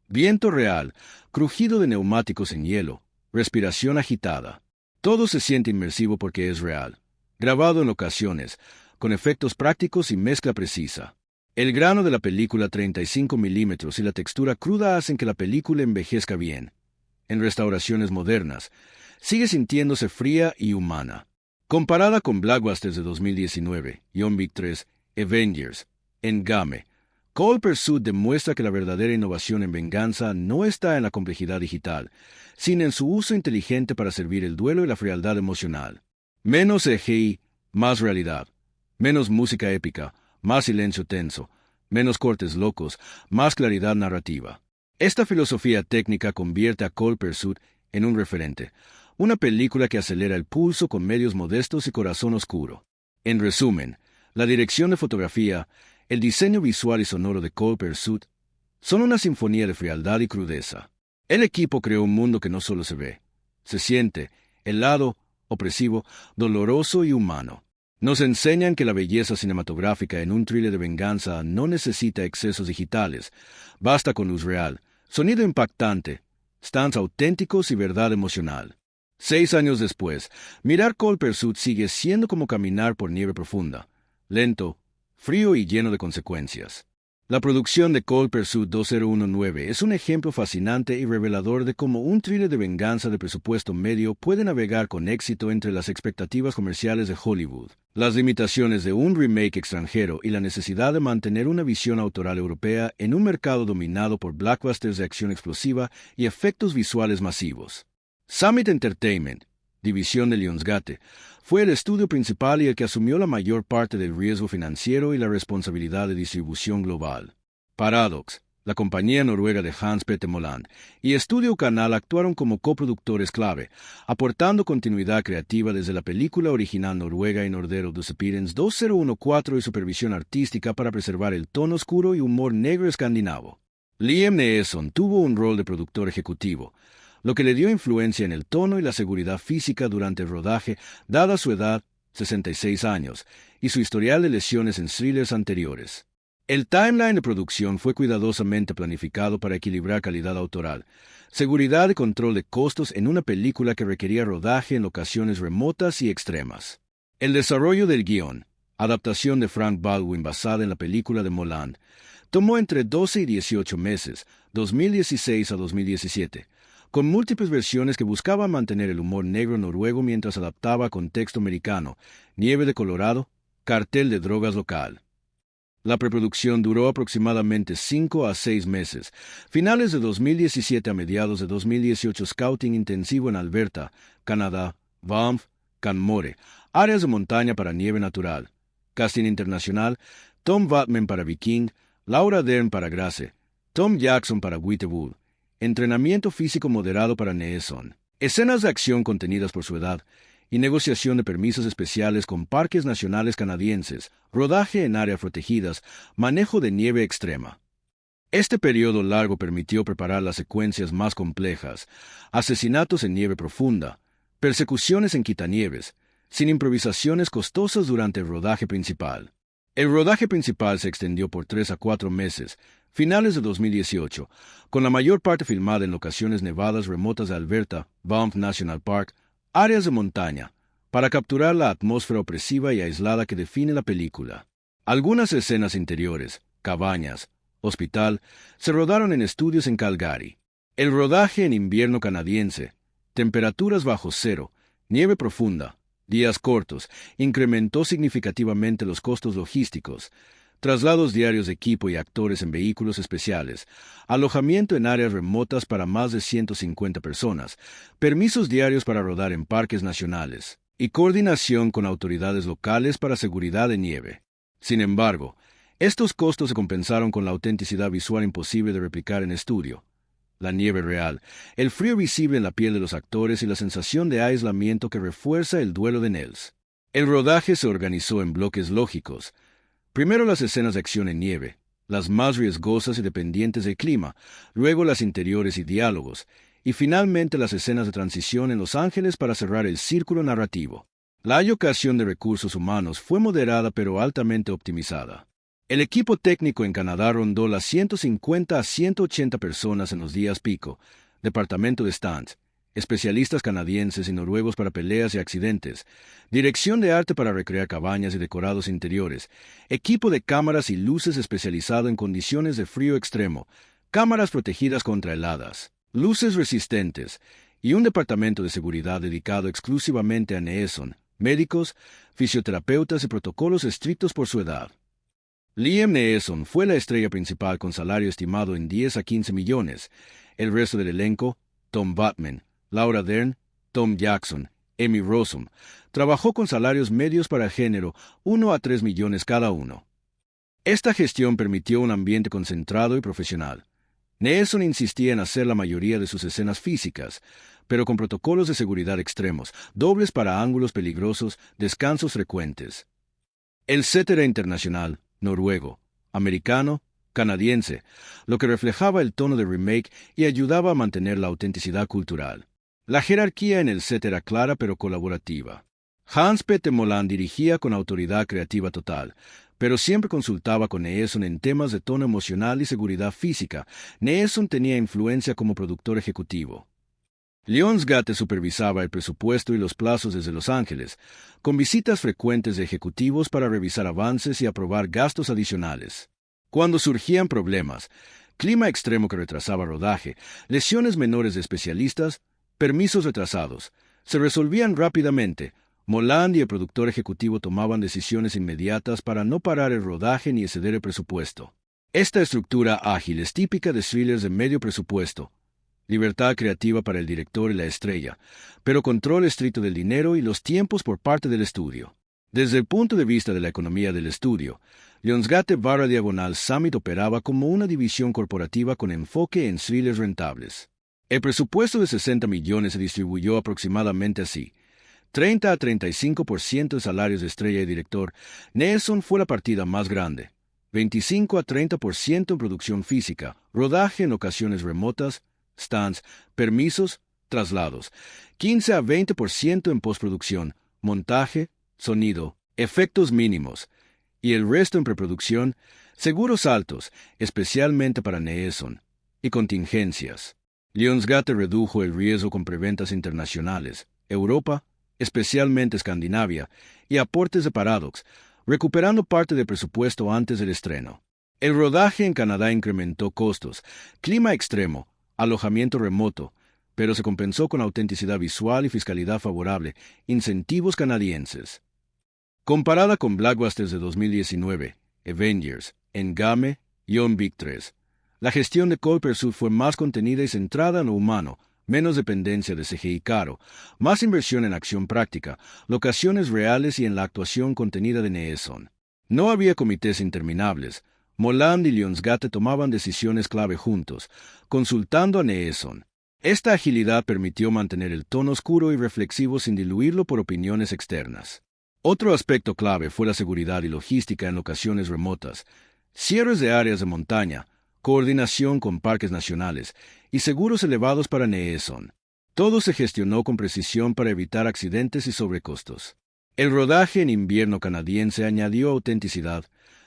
viento real, crujido de neumáticos en hielo, respiración agitada. Todo se siente inmersivo porque es real. Grabado en locaciones, con efectos prácticos y mezcla precisa. El grano de la película 35 milímetros y la textura cruda hacen que la película envejezca bien. En restauraciones modernas, sigue sintiéndose fría y humana. Comparada con blockbusters de 2019, John Wick 3, Avengers, Endgame, Cold Pursuit demuestra que la verdadera innovación en venganza no está en la complejidad digital, sino en su uso inteligente para servir el duelo y la frialdad emocional. Menos CGI, más realidad. Menos música épica, más silencio tenso. Menos cortes locos, más claridad narrativa. Esta filosofía técnica convierte a Cold Pursuit en un referente, una película que acelera el pulso con medios modestos y corazón oscuro. En resumen, la dirección de fotografía, el diseño visual y sonoro de Cold Pursuit son una sinfonía de frialdad y crudeza. El equipo creó un mundo que no solo se ve, se siente, helado, opresivo, doloroso y humano. Nos enseñan que la belleza cinematográfica en un thriller de venganza no necesita excesos digitales, basta con luz real, sonido impactante, stunts auténticos y verdad emocional. 6 años después, mirar Cold Pursuit sigue siendo como caminar por nieve profunda, lento, frío y lleno de consecuencias. La producción de Cold Pursuit 2019 es un ejemplo fascinante y revelador de cómo un thriller de venganza de presupuesto medio puede navegar con éxito entre las expectativas comerciales de Hollywood, las limitaciones de un remake extranjero y la necesidad de mantener una visión autoral europea en un mercado dominado por blockbusters de acción explosiva y efectos visuales masivos. Summit Entertainment, división de Lionsgate, fue el estudio principal y el que asumió la mayor parte del riesgo financiero y la responsabilidad de distribución global. Paradox, la compañía noruega de Hans Petter Moland, y Estudio Canal actuaron como coproductores clave, aportando continuidad creativa desde la película original noruega y nordero Disappearance 2014 y supervisión artística para preservar el tono oscuro y humor negro escandinavo. Liam Neeson tuvo un rol de productor ejecutivo, lo que le dio influencia en el tono y la seguridad física durante el rodaje, dada su edad, 66 años, y su historial de lesiones en thrillers anteriores. El timeline de producción fue cuidadosamente planificado para equilibrar calidad autoral, seguridad y control de costos en una película que requería rodaje en locaciones remotas y extremas. El desarrollo del guión, adaptación de Frank Baldwin basada en la película de Moland, tomó entre 12 y 18 meses, 2016 a 2017, con múltiples versiones que buscaban mantener el humor negro noruego mientras adaptaba a contexto americano, nieve de Colorado, cartel de drogas local. La preproducción duró aproximadamente 5 a 6 meses, finales de 2017 a mediados de 2018 scouting intensivo en Alberta, Canadá, Banff, Canmore, áreas de montaña para nieve natural, casting internacional, Tom Batman para Viking, Laura Dern para Grace, Tom Jackson para Wittewood, entrenamiento físico moderado para Neeson, escenas de acción contenidas por su edad, y negociación de permisos especiales con parques nacionales canadienses, rodaje en áreas protegidas, manejo de nieve extrema. Este periodo largo permitió preparar las secuencias más complejas, asesinatos en nieve profunda, persecuciones en quitanieves, sin improvisaciones costosas durante el rodaje principal. El rodaje principal se extendió por 3 a 4 meses, finales de 2018, con la mayor parte filmada en locaciones nevadas remotas de Alberta, Banff National Park, áreas de montaña, para capturar la atmósfera opresiva y aislada que define la película. Algunas escenas interiores, cabañas, hospital, se rodaron en estudios en Calgary. El rodaje en invierno canadiense, temperaturas bajo cero, nieve profunda, días cortos, incrementó significativamente los costos logísticos, traslados diarios de equipo y actores en vehículos especiales, alojamiento en áreas remotas para más de 150 personas, permisos diarios para rodar en parques nacionales, y coordinación con autoridades locales para seguridad de nieve. Sin embargo, estos costos se compensaron con la autenticidad visual imposible de replicar en estudio. La nieve real, el frío visible en la piel de los actores y la sensación de aislamiento que refuerza el duelo de Nels. El rodaje se organizó en bloques lógicos. Primero las escenas de acción en nieve, las más riesgosas y dependientes del clima, luego las interiores y diálogos, y finalmente las escenas de transición en Los Ángeles para cerrar el círculo narrativo. La alocación de recursos humanos fue moderada pero altamente optimizada. El equipo técnico en Canadá rondó las 150 a 180 personas en los días pico, departamento de stunts, especialistas canadienses y noruegos para peleas y accidentes, dirección de arte para recrear cabañas y decorados interiores, equipo de cámaras y luces especializado en condiciones de frío extremo, cámaras protegidas contra heladas, luces resistentes, y un departamento de seguridad dedicado exclusivamente a Neeson, médicos, fisioterapeutas y protocolos estrictos por su edad. Liam Neeson fue la estrella principal con salario estimado en 10 a 15 millones. El resto del elenco, Tom Batman, Laura Dern, Tom Jackson, Emmy Rossum, trabajó con salarios medios para el género, 1 a 3 millones cada uno. Esta gestión permitió un ambiente concentrado y profesional. Neeson insistía en hacer la mayoría de sus escenas físicas, pero con protocolos de seguridad extremos, dobles para ángulos peligrosos, descansos frecuentes. El set era internacional, noruego, americano, canadiense, lo que reflejaba el tono de remake y ayudaba a mantener la autenticidad cultural. La jerarquía en el set era clara pero colaborativa. Hans Peter Moland dirigía con autoridad creativa total, pero siempre consultaba con Neeson en temas de tono emocional y seguridad física. Neeson tenía influencia como productor ejecutivo. Lionsgate supervisaba el presupuesto y los plazos desde Los Ángeles, con visitas frecuentes de ejecutivos para revisar avances y aprobar gastos adicionales. Cuando surgían problemas, clima extremo que retrasaba rodaje, lesiones menores de especialistas, permisos retrasados, se resolvían rápidamente. Moland y el productor ejecutivo tomaban decisiones inmediatas para no parar el rodaje ni exceder el presupuesto. Esta estructura ágil es típica de thrillers de medio presupuesto. Libertad creativa para el director y la estrella, pero control estricto del dinero y los tiempos por parte del estudio. Desde el punto de vista de la economía del estudio, Lionsgate/Diagonal Summit operaba como una división corporativa con enfoque en thrillers rentables. El presupuesto de 60 millones se distribuyó aproximadamente así: 30 a 35% de salarios de estrella y director. Neeson fue la partida más grande. 25 a 30% en producción física, rodaje en ocasiones remotas, stands, permisos, traslados. 15 a 20% en postproducción, montaje, sonido, efectos mínimos. Y el resto en preproducción, seguros altos, especialmente para Neeson, y contingencias. Lionsgate redujo el riesgo con preventas internacionales, Europa, especialmente Escandinavia, y aportes de Paradox, recuperando parte del presupuesto antes del estreno. El rodaje en Canadá incrementó costos, clima extremo, alojamiento remoto, pero se compensó con autenticidad visual y fiscalidad favorable, incentivos canadienses. Comparada con blockbusters de 2019, Avengers, Endgame, John Wick 3, la gestión de Cold Pursuit fue más contenida y centrada en lo humano, menos dependencia de CGI caro, más inversión en acción práctica, locaciones reales y en la actuación contenida de Neeson. No había comités interminables. Moland y Lionsgate tomaban decisiones clave juntos, consultando a Neeson. Esta agilidad permitió mantener el tono oscuro y reflexivo sin diluirlo por opiniones externas. Otro aspecto clave fue la seguridad y logística en locaciones remotas, cierres de áreas de montaña, coordinación con parques nacionales y seguros elevados para Neeson. Todo se gestionó con precisión para evitar accidentes y sobrecostos. El rodaje en invierno canadiense añadió autenticidad,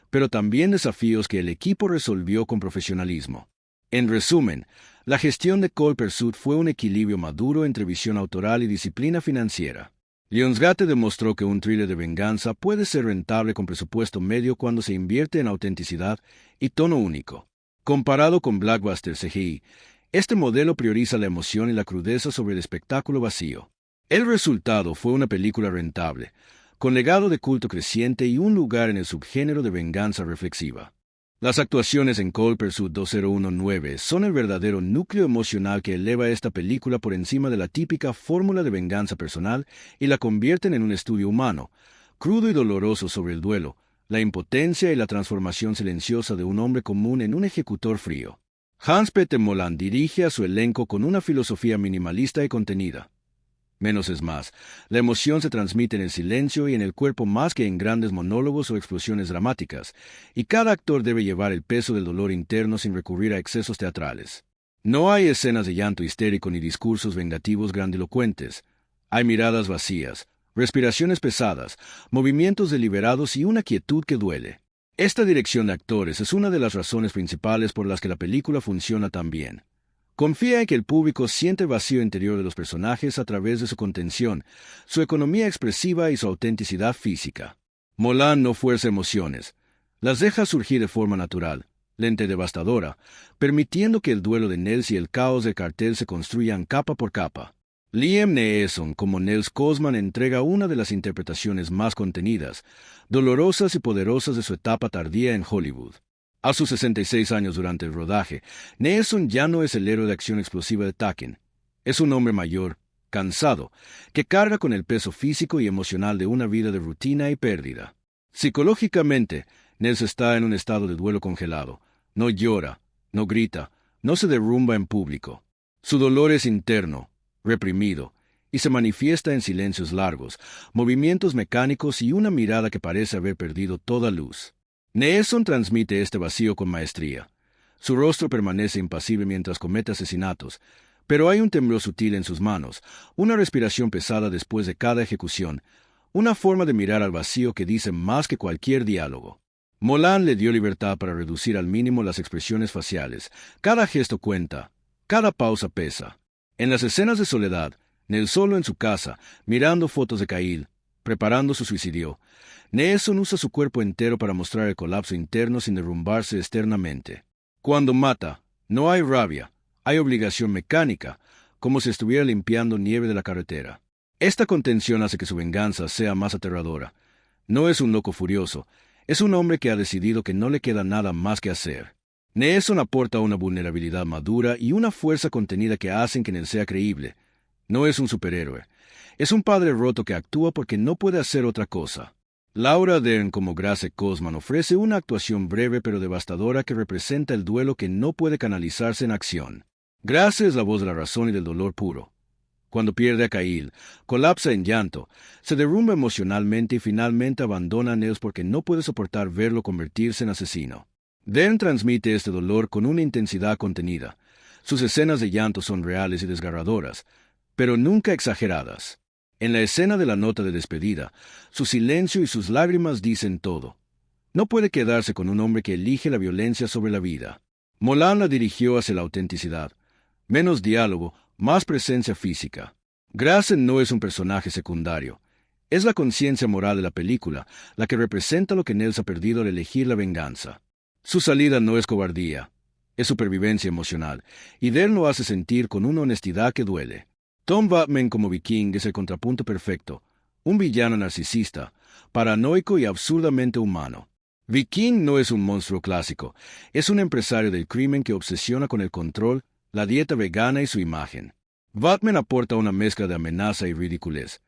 pero también desafíos que el equipo resolvió con profesionalismo. En resumen, la gestión de Cold Pursuit fue un equilibrio maduro entre visión autoral y disciplina financiera. Lionsgate demostró que un thriller de venganza puede ser rentable con presupuesto medio cuando se invierte en autenticidad y tono único. Comparado con blockbuster CGI, este modelo prioriza la emoción y la crudeza sobre el espectáculo vacío. El resultado fue una película rentable, con legado de culto creciente y un lugar en el subgénero de venganza reflexiva. Las actuaciones en Cold Pursuit 2019 son el verdadero núcleo emocional que eleva esta película por encima de la típica fórmula de venganza personal y la convierten en un estudio humano, crudo y doloroso sobre el duelo, la impotencia y la transformación silenciosa de un hombre común en un ejecutor frío. Hans Peter Moland dirige a su elenco con una filosofía minimalista y contenida. Menos es más. La emoción se transmite en el silencio y en el cuerpo más que en grandes monólogos o explosiones dramáticas, y cada actor debe llevar el peso del dolor interno sin recurrir a excesos teatrales. No hay escenas de llanto histérico ni discursos vengativos grandilocuentes. Hay miradas vacías, respiraciones pesadas, movimientos deliberados y una quietud que duele. Esta dirección de actores es una de las razones principales por las que la película funciona tan bien. Confía en que el público siente el vacío interior de los personajes a través de su contención, su economía expresiva y su autenticidad física. Moland no fuerza emociones, las deja surgir de forma natural, lenta y devastadora, permitiendo que el duelo de Nels y el caos del cartel se construyan capa por capa. Liam Neeson, como Nels Cosman, entrega una de las interpretaciones más contenidas, dolorosas y poderosas de su etapa tardía en Hollywood. A sus 66 años durante el rodaje, Neeson ya no es el héroe de acción explosiva de Taken. Es un hombre mayor, cansado, que carga con el peso físico y emocional de una vida de rutina y pérdida. Psicológicamente, Nels está en un estado de duelo congelado. No llora, no grita, no se derrumba en público. Su dolor es interno, reprimido, y se manifiesta en silencios largos, movimientos mecánicos y una mirada que parece haber perdido toda luz. Neeson transmite este vacío con maestría. Su rostro permanece impasible mientras comete asesinatos, pero hay un temblor sutil en sus manos, una respiración pesada después de cada ejecución, una forma de mirar al vacío que dice más que cualquier diálogo. Molan le dio libertad para reducir al mínimo las expresiones faciales. Cada gesto cuenta, cada pausa pesa. En las escenas de soledad, Nel solo en su casa, mirando fotos de Kyle, preparando su suicidio, Neeson usa su cuerpo entero para mostrar el colapso interno sin derrumbarse externamente. Cuando mata, no hay rabia, hay obligación mecánica, como si estuviera limpiando nieve de la carretera. Esta contención hace que su venganza sea más aterradora. No es un loco furioso, es un hombre que ha decidido que no le queda nada más que hacer. Neeson aporta una vulnerabilidad madura y una fuerza contenida que hacen que Nel sea creíble. No es un superhéroe, es un padre roto que actúa porque no puede hacer otra cosa. Laura Dern como Grace Cosman ofrece una actuación breve pero devastadora que representa el duelo que no puede canalizarse en acción. Grace es la voz de la razón y del dolor puro. Cuando pierde a Kyle, colapsa en llanto, se derrumba emocionalmente y finalmente abandona a Nels porque no puede soportar verlo convertirse en asesino. Dern transmite este dolor con una intensidad contenida. Sus escenas de llanto son reales y desgarradoras, pero nunca exageradas. En la escena de la nota de despedida, su silencio y sus lágrimas dicen todo. No puede quedarse con un hombre que elige la violencia sobre la vida. Molan la dirigió hacia la autenticidad. Menos diálogo, más presencia física. Grace no es un personaje secundario. Es la conciencia moral de la película, la que representa lo que Nels ha perdido al elegir la venganza. Su salida no es cobardía, es supervivencia emocional, y Dern lo hace sentir con una honestidad que duele. Tom Batman como Viking es el contrapunto perfecto, un villano narcisista, paranoico y absurdamente humano. Viking no es un monstruo clásico, es un empresario del crimen que obsesiona con el control, la dieta vegana y su imagen. Batman aporta una mezcla de amenaza y ridiculez.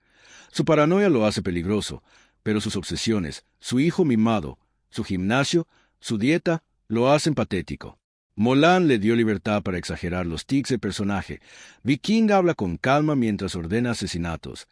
Su paranoia lo hace peligroso, pero sus obsesiones, su hijo mimado, su gimnasio, su dieta, lo hacen patético. Molan le dio libertad para exagerar los tics del personaje. Viking habla con calma mientras ordena asesinatos,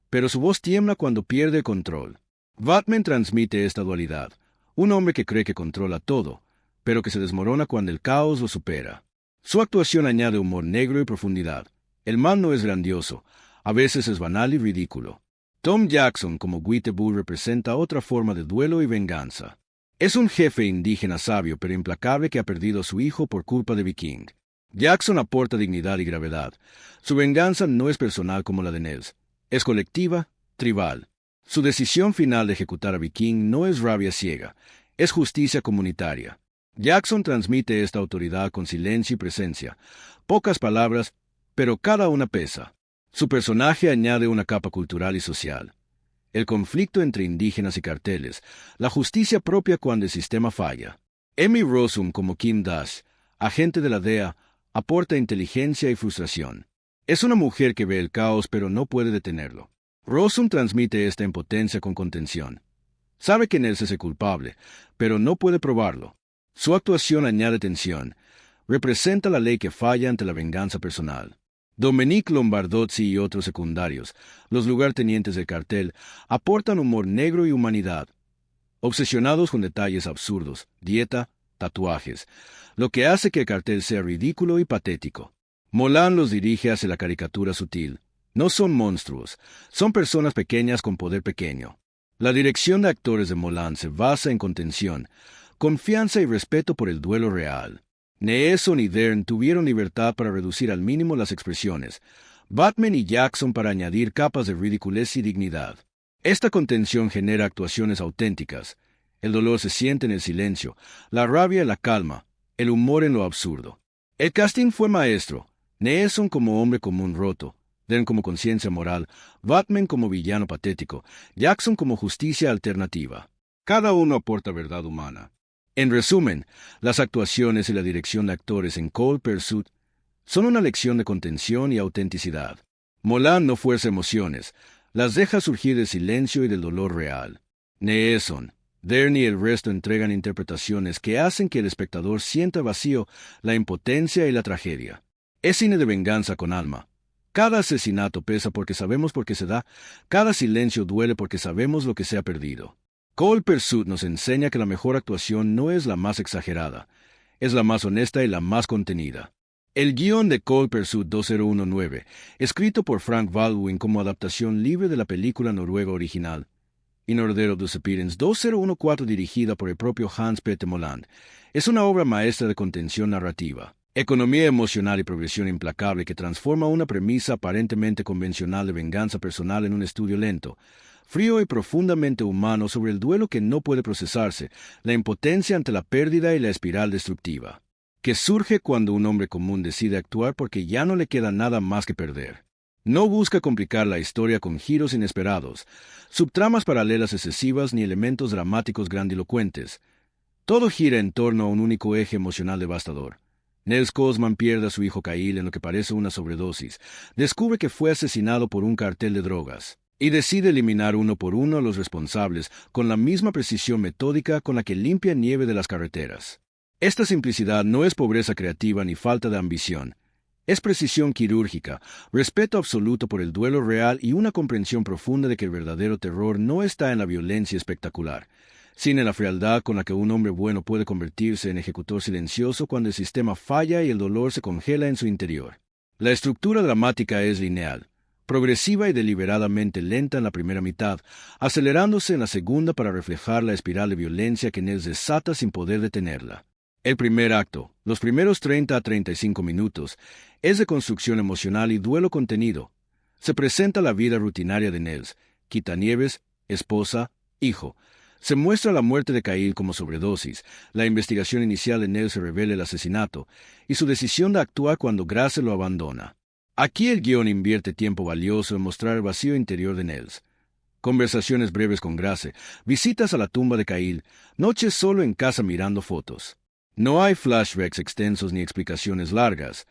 pero su voz tiembla cuando pierde el control. Batman transmite esta dualidad, un hombre que cree que controla todo, pero que se desmorona cuando el caos lo supera. Su actuación añade humor negro y profundidad. El mal no es grandioso, a veces es banal y ridículo. Tom Jackson como Weetaboo representa otra forma de duelo y venganza. Es un jefe indígena sabio pero implacable que ha perdido a su hijo por culpa de Viking. Jackson aporta dignidad y gravedad. Su venganza no es personal como la de Nels. Es colectiva, tribal. Su decisión final de ejecutar a Viking no es rabia ciega, es justicia comunitaria. Jackson transmite esta autoridad con silencio y presencia. Pocas palabras, pero cada una pesa. Su personaje añade una capa cultural y social. El conflicto entre indígenas y carteles, la justicia propia cuando el sistema falla. Emmy Rossum como Kim Dash, agente de la DEA, aporta inteligencia y frustración. Es una mujer que ve el caos pero no puede detenerlo. Rossum transmite esta impotencia con contención. Sabe que Nels es el culpable, pero no puede probarlo. Su actuación añade tensión. Representa la ley que falla ante la venganza personal. Dominique Lombardozzi y otros secundarios, los lugartenientes del cartel, aportan humor negro y humanidad. Obsesionados con detalles absurdos, dieta, tatuajes, lo que hace que el cartel sea ridículo y patético. Molan los dirige hacia la caricatura sutil. No son monstruos, son personas pequeñas con poder pequeño. La dirección de actores de Molan se basa en contención, confianza y respeto por el duelo real. Neeson y Dern tuvieron libertad para reducir al mínimo las expresiones, Batman y Jackson para añadir capas de ridiculez y dignidad. Esta contención genera actuaciones auténticas. El dolor se siente en el silencio, la rabia en la calma, el humor en lo absurdo. El casting fue maestro, Neeson como hombre común roto, Dern como conciencia moral, Batman como villano patético, Jackson como justicia alternativa. Cada uno aporta verdad humana. En resumen, las actuaciones y la dirección de actores en Cold Pursuit son una lección de contención y autenticidad. Molan no fuerza emociones, las deja surgir del silencio y del dolor real. Neeson, Dern y el resto entregan interpretaciones que hacen que el espectador sienta vacío, la impotencia y la tragedia. Es cine de venganza con alma. Cada asesinato pesa porque sabemos por qué se da, cada silencio duele porque sabemos lo que se ha perdido. Cold Pursuit nos enseña que la mejor actuación no es la más exagerada, es la más honesta y la más contenida. El guión de Cold Pursuit 2019, escrito por Frank Baldwin como adaptación libre de la película noruega original, In Order of Disappearance 2014, dirigida por el propio Hans Peter Moland, es una obra maestra de contención narrativa, economía emocional y progresión implacable que transforma una premisa aparentemente convencional de venganza personal en un estudio lento, frío y profundamente humano sobre el duelo que no puede procesarse, la impotencia ante la pérdida y la espiral destructiva, que surge cuando un hombre común decide actuar porque ya no le queda nada más que perder. No busca complicar la historia con giros inesperados, subtramas paralelas excesivas ni elementos dramáticos grandilocuentes. Todo gira en torno a un único eje emocional devastador. Nels Cosman pierde a su hijo Kyle en lo que parece una sobredosis, descubre que fue asesinado por un cartel de drogas, y decide eliminar uno por uno a los responsables con la misma precisión metódica con la que limpia nieve de las carreteras. Esta simplicidad no es pobreza creativa ni falta de ambición. Es precisión quirúrgica, respeto absoluto por el duelo real y una comprensión profunda de que el verdadero terror no está en la violencia espectacular, sino en la frialdad con la que un hombre bueno puede convertirse en ejecutor silencioso cuando el sistema falla y el dolor se congela en su interior. La estructura dramática es lineal, progresiva y deliberadamente lenta en la primera mitad, acelerándose en la segunda para reflejar la espiral de violencia que Nels desata sin poder detenerla. El primer acto, los primeros 30 a 35 minutos, es de construcción emocional y duelo contenido. Se presenta la vida rutinaria de Nels, quitanieves, esposa, hijo. Se muestra la muerte de Kyle como sobredosis, la investigación inicial de Nels revela el asesinato, y su decisión de actuar cuando Grace lo abandona. Aquí el guión invierte tiempo valioso en mostrar el vacío interior de Nels. Conversaciones breves con Grace, visitas a la tumba de Kyle, noches solo en casa mirando fotos. No hay flashbacks extensos ni explicaciones largas.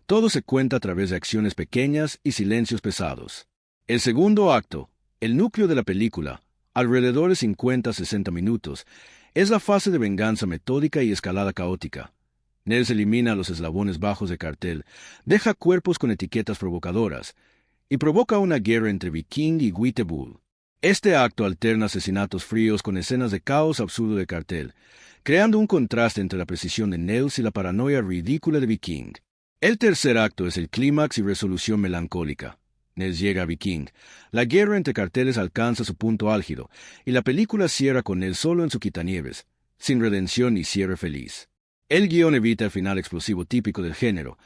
Todo se cuenta a través de acciones pequeñas y silencios pesados. El segundo acto, el núcleo de la película, alrededor de 50 a 60 minutos, es la fase de venganza metódica y escalada caótica. Nels elimina los eslabones bajos de cartel, deja cuerpos con etiquetas provocadoras, y provoca una guerra entre Viking y Guitebull. Este acto alterna asesinatos fríos con escenas de caos absurdo de cartel, creando un contraste entre la precisión de Nels y la paranoia ridícula de Viking. El tercer acto es el clímax y resolución melancólica. Nels llega a Viking, la guerra entre carteles alcanza su punto álgido, y la película cierra con él solo en su quitanieves, sin redención ni cierre feliz. El guión evita el final explosivo típico del género,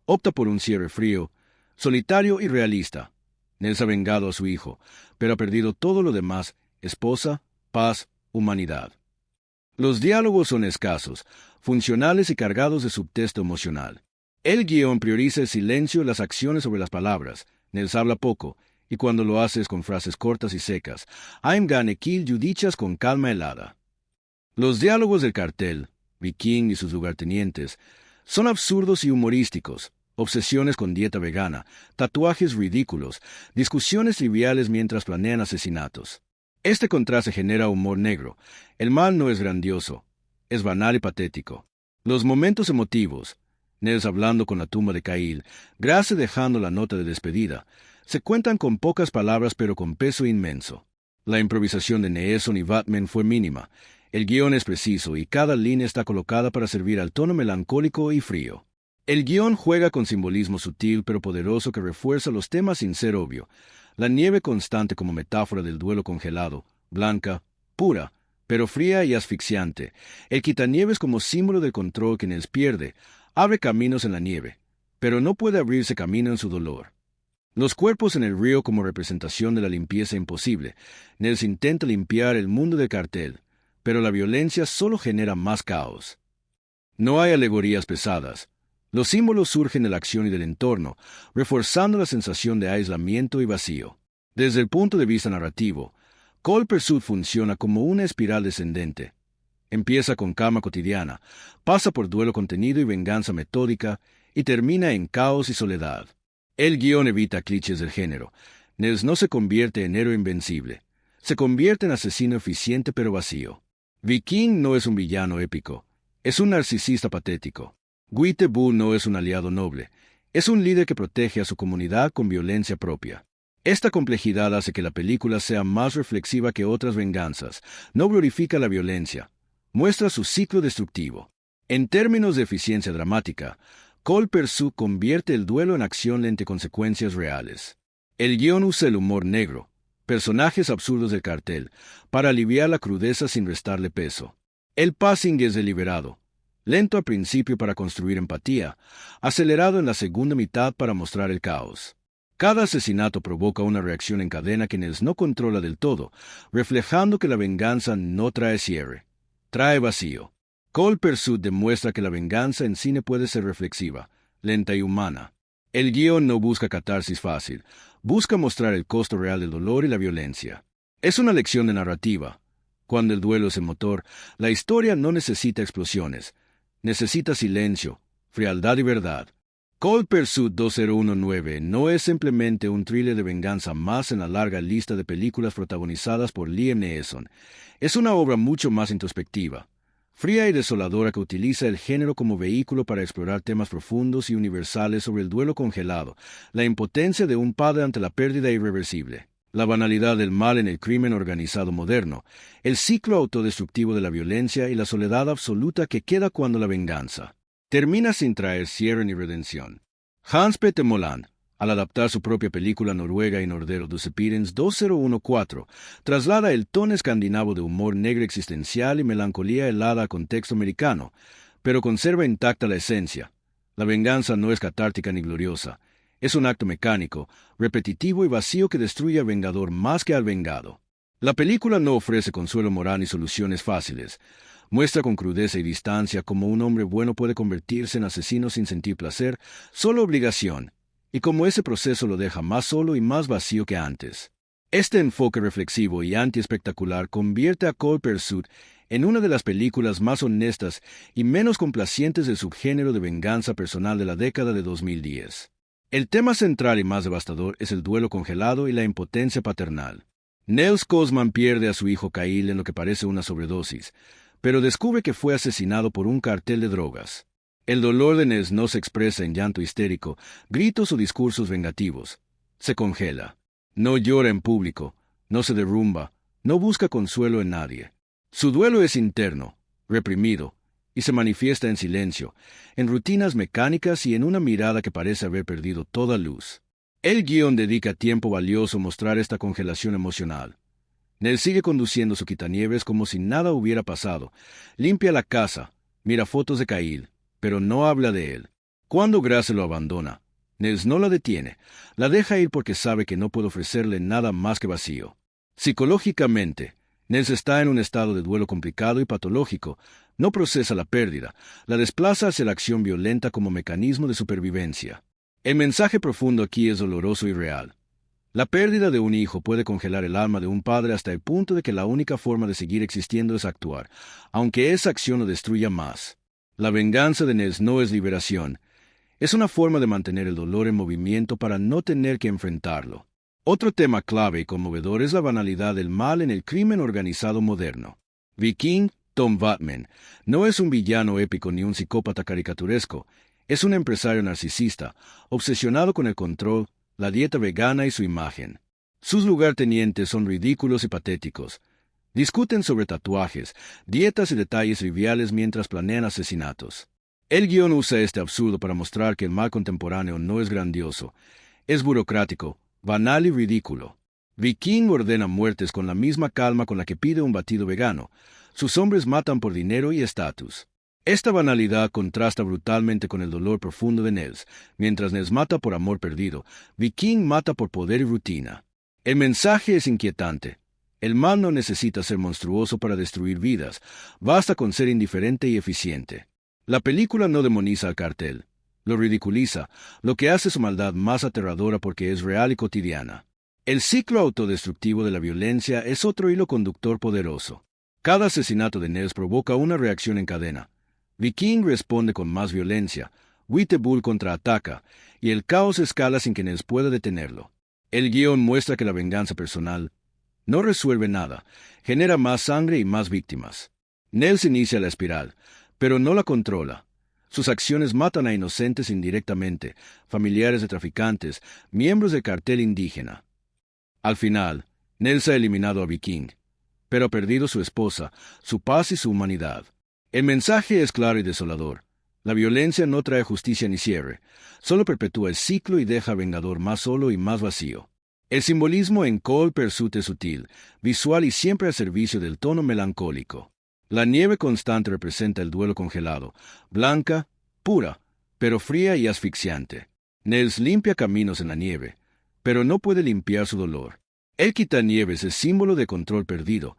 opta por un cierre frío, solitario y realista. Nels ha vengado a su hijo, pero ha perdido todo lo demás: esposa, paz, humanidad. Los diálogos son escasos, funcionales y cargados de subtexto emocional. El guión prioriza el silencio y las acciones sobre las palabras. Nels habla poco, y cuando lo hace es con frases cortas y secas. Heimgane kill judichas con calma helada. Los diálogos del cartel, Viking y sus lugartenientes, son absurdos y humorísticos. Obsesiones con dieta vegana, tatuajes ridículos, discusiones triviales mientras planean asesinatos. Este contraste genera humor negro. El mal no es grandioso, es banal y patético. Los momentos emotivos, Nels hablando con la tumba de Kyle, Grace dejando la nota de despedida, se cuentan con pocas palabras pero con peso inmenso. La improvisación de Neeson y Batman fue mínima. El guión es preciso y cada línea está colocada para servir al tono melancólico y frío. El guión juega con simbolismo sutil pero poderoso que refuerza los temas sin ser obvio. La nieve constante como metáfora del duelo congelado, blanca, pura, pero fría y asfixiante. El quitanieves como símbolo del control que Nels pierde, abre caminos en la nieve, pero no puede abrirse camino en su dolor. Los cuerpos en el río como representación de la limpieza imposible. Nels intenta limpiar el mundo del cartel, pero la violencia solo genera más caos. No hay alegorías pesadas. Los símbolos surgen de la acción y del entorno, reforzando la sensación de aislamiento y vacío. Desde el punto de vista narrativo, Cold Pursuit funciona como una espiral descendente. Empieza con calma cotidiana, pasa por duelo contenido y venganza metódica, y termina en caos y soledad. El guión evita clichés del género. Nels no se convierte en héroe invencible. Se convierte en asesino eficiente pero vacío. Viking no es un villano épico. Es un narcisista patético. Guitebull no es un aliado noble. Es un líder que protege a su comunidad con violencia propia. Esta complejidad hace que la película sea más reflexiva que otras venganzas. No glorifica la violencia. Muestra su ciclo destructivo. En términos de eficiencia dramática, Cole Pursuit convierte el duelo en acción lente consecuencias reales. El guión usa el humor negro, personajes absurdos del cartel, para aliviar la crudeza sin restarle peso. El pacing es deliberado, lento al principio para construir empatía, acelerado en la segunda mitad para mostrar el caos. Cada asesinato provoca una reacción en cadena que Nels no controla del todo, reflejando que la venganza no trae cierre, trae vacío. Cole Pursuit demuestra que la venganza en cine puede ser reflexiva, lenta y humana. El guión no busca catarsis fácil, busca mostrar el costo real del dolor y la violencia. Es una lección de narrativa. Cuando el duelo es el motor, la historia no necesita explosiones, necesita silencio, frialdad y verdad. Cole Pursuit 2019 no es simplemente un thriller de venganza más en la larga lista de películas protagonizadas por Liam Neeson. Es una obra mucho más introspectiva, fría y desoladora que utiliza el género como vehículo para explorar temas profundos y universales sobre el duelo congelado, la impotencia de un padre ante la pérdida irreversible, la banalidad del mal en el crimen organizado moderno, el ciclo autodestructivo de la violencia y la soledad absoluta que queda cuando la venganza termina sin traer cierre ni redención. Hans Petter Moland, al adaptar su propia película noruega y Nordero Dusepirens 2014, traslada el tono escandinavo de humor negro existencial y melancolía helada a contexto americano, pero conserva intacta la esencia. La venganza no es catártica ni gloriosa. Es un acto mecánico, repetitivo y vacío que destruye al vengador más que al vengado. La película no ofrece consuelo moral ni soluciones fáciles. Muestra con crudeza y distancia cómo un hombre bueno puede convertirse en asesino sin sentir placer, solo obligación, y cómo ese proceso lo deja más solo y más vacío que antes. Este enfoque reflexivo y anti-espectacular convierte a Cole Pursuit en una de las películas más honestas y menos complacientes del subgénero de venganza personal de la década de 2010. El tema central y más devastador es el duelo congelado y la impotencia paternal. Nels Cosman pierde a su hijo Kyle en lo que parece una sobredosis, pero descubre que fue asesinado por un cartel de drogas. El dolor de Nels no se expresa en llanto histérico, gritos o discursos vengativos. Se congela. No llora en público, no se derrumba, no busca consuelo en nadie. Su duelo es interno, reprimido, y se manifiesta en silencio, en rutinas mecánicas y en una mirada que parece haber perdido toda luz. El guión dedica tiempo valioso a mostrar esta congelación emocional. Nels sigue conduciendo su quitanieves como si nada hubiera pasado. Limpia la casa, mira fotos de Kyle, pero no habla de él. Cuando Grace lo abandona, Nels no la detiene, la deja ir porque sabe que no puede ofrecerle nada más que vacío. Psicológicamente, Nels está en un estado de duelo complicado y patológico. No procesa la pérdida, la desplaza hacia la acción violenta como mecanismo de supervivencia. El mensaje profundo aquí es doloroso y real. La pérdida de un hijo puede congelar el alma de un padre hasta el punto de que la única forma de seguir existiendo es actuar, aunque esa acción lo destruya más. La venganza de Nels no es liberación. Es una forma de mantener el dolor en movimiento para no tener que enfrentarlo. Otro tema clave y conmovedor es la banalidad del mal en el crimen organizado moderno. Viking, Tom Batman, no es un villano épico ni un psicópata caricaturesco. Es un empresario narcisista, obsesionado con el control, la dieta vegana y su imagen. Sus lugartenientes son ridículos y patéticos. Discuten sobre tatuajes, dietas y detalles triviales mientras planean asesinatos. El guión usa este absurdo para mostrar que el mal contemporáneo no es grandioso. Es burocrático, banal y ridículo. Viking ordena muertes con la misma calma con la que pide un batido vegano. Sus hombres matan por dinero y estatus. Esta banalidad contrasta brutalmente con el dolor profundo de Nels. Mientras Nels mata por amor perdido, Viking mata por poder y rutina. El mensaje es inquietante. El mal no necesita ser monstruoso para destruir vidas, basta con ser indiferente y eficiente. La película no demoniza al cartel, lo ridiculiza, lo que hace su maldad más aterradora porque es real y cotidiana. El ciclo autodestructivo de la violencia es otro hilo conductor poderoso. Cada asesinato de Nels provoca una reacción en cadena. Viking responde con más violencia, Witte-Bull contraataca, y el caos escala sin que Nels pueda detenerlo. El guión muestra que la venganza personal no resuelve nada, genera más sangre y más víctimas. Nels inicia la espiral, pero no la controla. Sus acciones matan a inocentes indirectamente, familiares de traficantes, miembros del cartel indígena. Al final, Nels ha eliminado a Viking, pero ha perdido su esposa, su paz y su humanidad. El mensaje es claro y desolador. La violencia no trae justicia ni cierre, solo perpetúa el ciclo y deja al vengador más solo y más vacío. El simbolismo en Cold Pursuit es sutil, visual y siempre al servicio del tono melancólico. La nieve constante representa el duelo congelado, blanca, pura, pero fría y asfixiante. Nels limpia caminos en la nieve, pero no puede limpiar su dolor. El quitanieves es símbolo de control perdido.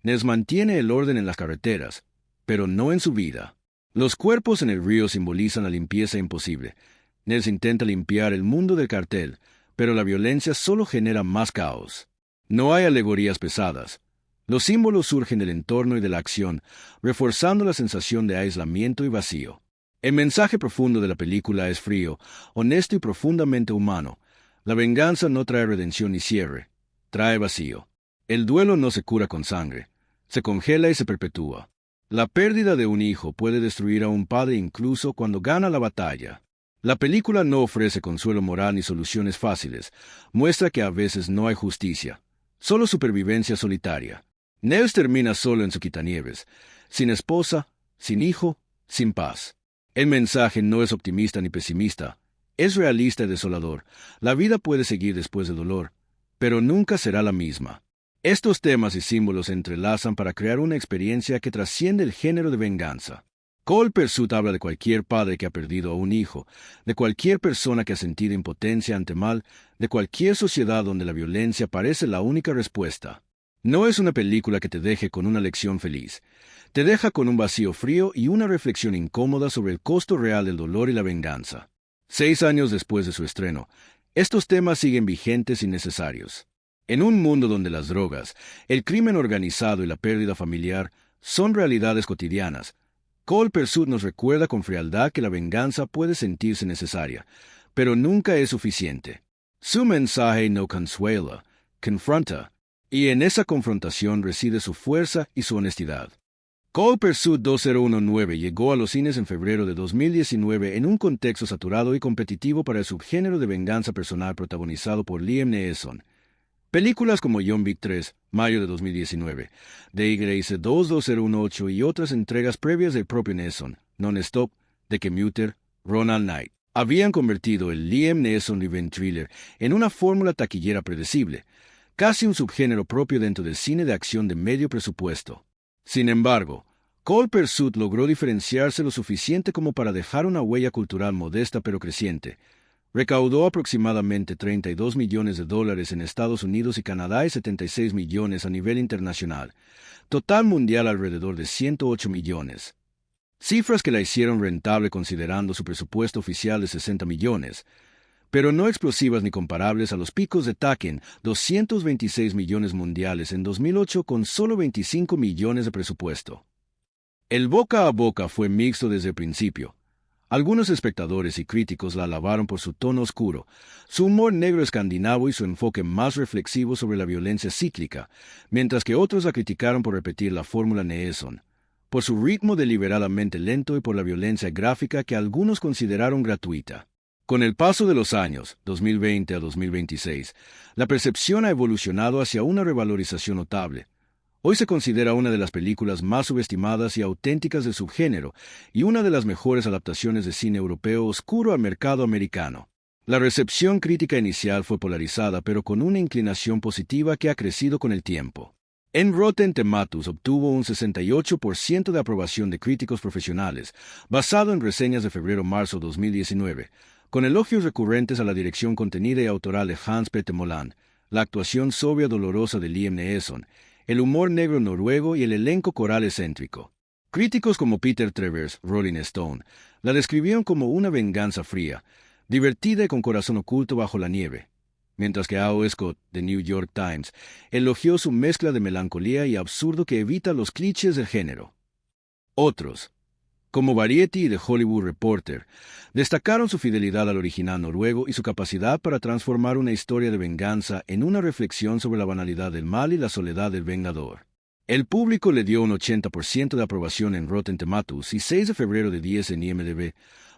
Nels mantiene el orden en las carreteras, pero no en su vida. Los cuerpos en el río simbolizan la limpieza imposible. Nels intenta limpiar el mundo del cartel, pero la violencia solo genera más caos. No hay alegorías pesadas. Los símbolos surgen del entorno y de la acción, reforzando la sensación de aislamiento y vacío. El mensaje profundo de la película es frío, honesto y profundamente humano. La venganza no trae redención ni cierre, trae vacío. El duelo no se cura con sangre, se congela y se perpetúa. La pérdida de un hijo puede destruir a un padre incluso cuando gana la batalla. La película no ofrece consuelo moral ni soluciones fáciles, muestra que a veces no hay justicia, solo supervivencia solitaria. Nels termina solo en su quitanieves, sin esposa, sin hijo, sin paz. El mensaje no es optimista ni pesimista, es realista y desolador. La vida puede seguir después del dolor, pero nunca será la misma. Estos temas y símbolos se entrelazan para crear una experiencia que trasciende el género de venganza. Cold Pursuit habla de cualquier padre que ha perdido a un hijo, de cualquier persona que ha sentido impotencia ante mal, de cualquier sociedad donde la violencia parece la única respuesta. No es una película que te deje con una lección feliz. Te deja con un vacío frío y una reflexión incómoda sobre el costo real del dolor y la venganza. 6 años después de su estreno, estos temas siguen vigentes y necesarios. En un mundo donde las drogas, el crimen organizado y la pérdida familiar son realidades cotidianas, Cold Pursuit nos recuerda con frialdad que la venganza puede sentirse necesaria, pero nunca es suficiente. Su mensaje no consuela, confronta, y en esa confrontación reside su fuerza y su honestidad. Cold Pursuit 2019 llegó a los cines en febrero de 2019 en un contexto saturado y competitivo para el subgénero de venganza personal protagonizado por Liam Neeson. Películas como John Wick 3, mayo de 2019, Day Grace 22018 y otras entregas previas del propio Neeson, Non-Stop, The Commuter, Ronald Knight, habían convertido el Liam Neeson Revenge Thriller en una fórmula taquillera predecible, casi un subgénero propio dentro del cine de acción de medio presupuesto. Sin embargo, Cold Pursuit logró diferenciarse lo suficiente como para dejar una huella cultural modesta pero creciente. Recaudó aproximadamente $32 millones en Estados Unidos y Canadá y 76 millones a nivel internacional. Total mundial alrededor de 108 millones. Cifras que la hicieron rentable considerando su presupuesto oficial de 60 millones, pero no explosivas ni comparables a los picos de Taken, 226 millones mundiales en 2008 con solo 25 millones de presupuesto. El boca a boca fue mixto desde el principio. Algunos espectadores y críticos la alabaron por su tono oscuro, su humor negro escandinavo y su enfoque más reflexivo sobre la violencia cíclica, mientras que otros la criticaron por repetir la fórmula Neeson, por su ritmo deliberadamente lento y por la violencia gráfica que algunos consideraron gratuita. Con el paso de los años, 2020 a 2026, la percepción ha evolucionado hacia una revalorización notable. Hoy se considera una de las películas más subestimadas y auténticas del subgénero y una de las mejores adaptaciones de cine europeo oscuro al mercado americano. La recepción crítica inicial fue polarizada pero con una inclinación positiva que ha crecido con el tiempo. En Rotten Tomatoes obtuvo un 68% de aprobación de críticos profesionales, basado en reseñas de febrero-marzo 2019, con elogios recurrentes a la dirección contenida y autoral de Hans-Petter Moland, la actuación sobria dolorosa de Liam Neeson, el humor negro noruego y el elenco coral excéntrico. Críticos como Peter Travers, Rolling Stone, la describieron como una venganza fría, divertida y con corazón oculto bajo la nieve, mientras que A.O. Scott, de New York Times, elogió su mezcla de melancolía y absurdo que evita los clichés del género. Otros, como Variety y The Hollywood Reporter, destacaron su fidelidad al original noruego y su capacidad para transformar una historia de venganza en una reflexión sobre la banalidad del mal y la soledad del vengador. El público le dio un 80% de aprobación en Rotten Tomatoes y 6 de febrero de 10 en IMDb,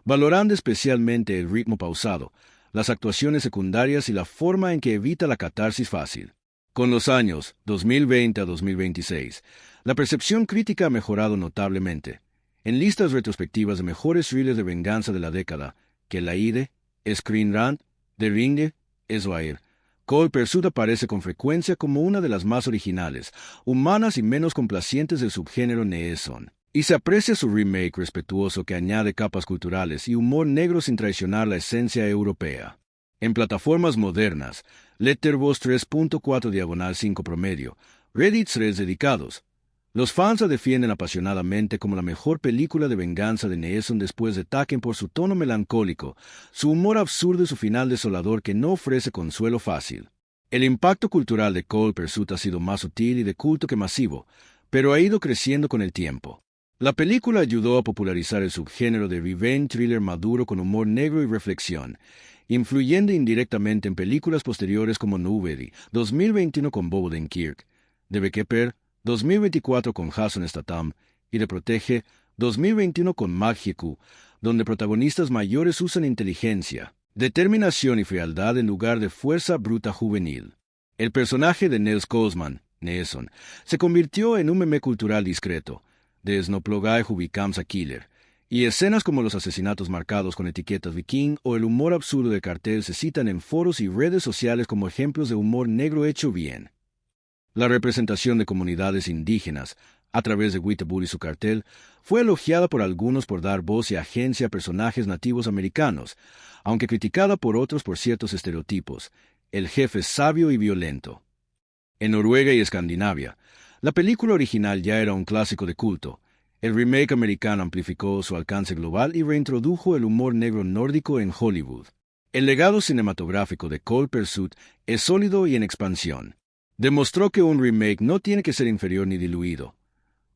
valorando especialmente el ritmo pausado, las actuaciones secundarias y la forma en que evita la catarsis fácil. Con los años, 2020 a 2026, la percepción crítica ha mejorado notablemente. En listas retrospectivas de mejores thrillers de venganza de la década, que la Ide, Screen Rant, The Ring, Eswair, Cold Pursuit aparece con frecuencia como una de las más originales, humanas y menos complacientes del subgénero Neeson. Y se aprecia su remake respetuoso que añade capas culturales y humor negro sin traicionar la esencia europea. En plataformas modernas, Letterboxd 3.4/5 promedio, Reddit threads dedicados. Los fans la defienden apasionadamente como la mejor película de venganza de Neeson después de Taken por su tono melancólico, su humor absurdo y su final desolador que no ofrece consuelo fácil. El impacto cultural de Cold Pursuit ha sido más sutil y de culto que masivo, pero ha ido creciendo con el tiempo. La película ayudó a popularizar el subgénero de revenge thriller maduro con humor negro y reflexión, influyendo indirectamente en películas posteriores como Nobody, 2021 con Bob Odenkirk, The Beekeeper, 2024 con Jason Statham, y The Protege, 2021 con Park Hae-woo, donde protagonistas mayores usan inteligencia, determinación y frialdad en lugar de fuerza bruta juvenil. El personaje de Nils Kozman, Neeson, se convirtió en un meme cultural discreto, de Snoplogai Hubikamsa Killer, y escenas como los asesinatos marcados con etiquetas viking o el humor absurdo del cartel se citan en foros y redes sociales como ejemplos de humor negro hecho bien. La representación de comunidades indígenas, a través de Witable y su cartel, fue elogiada por algunos por dar voz y agencia a personajes nativos americanos, aunque criticada por otros por ciertos estereotipos, el jefe sabio y violento. En Noruega y Escandinavia, la película original ya era un clásico de culto. El remake americano amplificó su alcance global y reintrodujo el humor negro nórdico en Hollywood. El legado cinematográfico de Cold Pursuit es sólido y en expansión. Demostró que un remake no tiene que ser inferior ni diluido.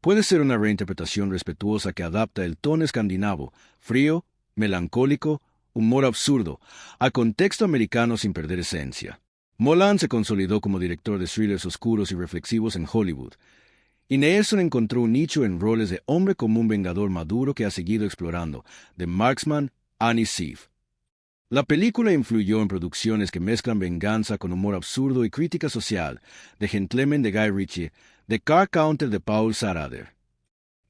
Puede ser una reinterpretación respetuosa que adapta el tono escandinavo, frío, melancólico, humor absurdo, a contexto americano sin perder esencia. Molan se consolidó como director de thrillers oscuros y reflexivos en Hollywood, y Neeson encontró un nicho en roles de hombre común vengador maduro que ha seguido explorando, de Marksman a Nisif. La película influyó en producciones que mezclan venganza con humor absurdo y crítica social, de Gentleman de Guy Ritchie, de Car Counter de Paul Sarader.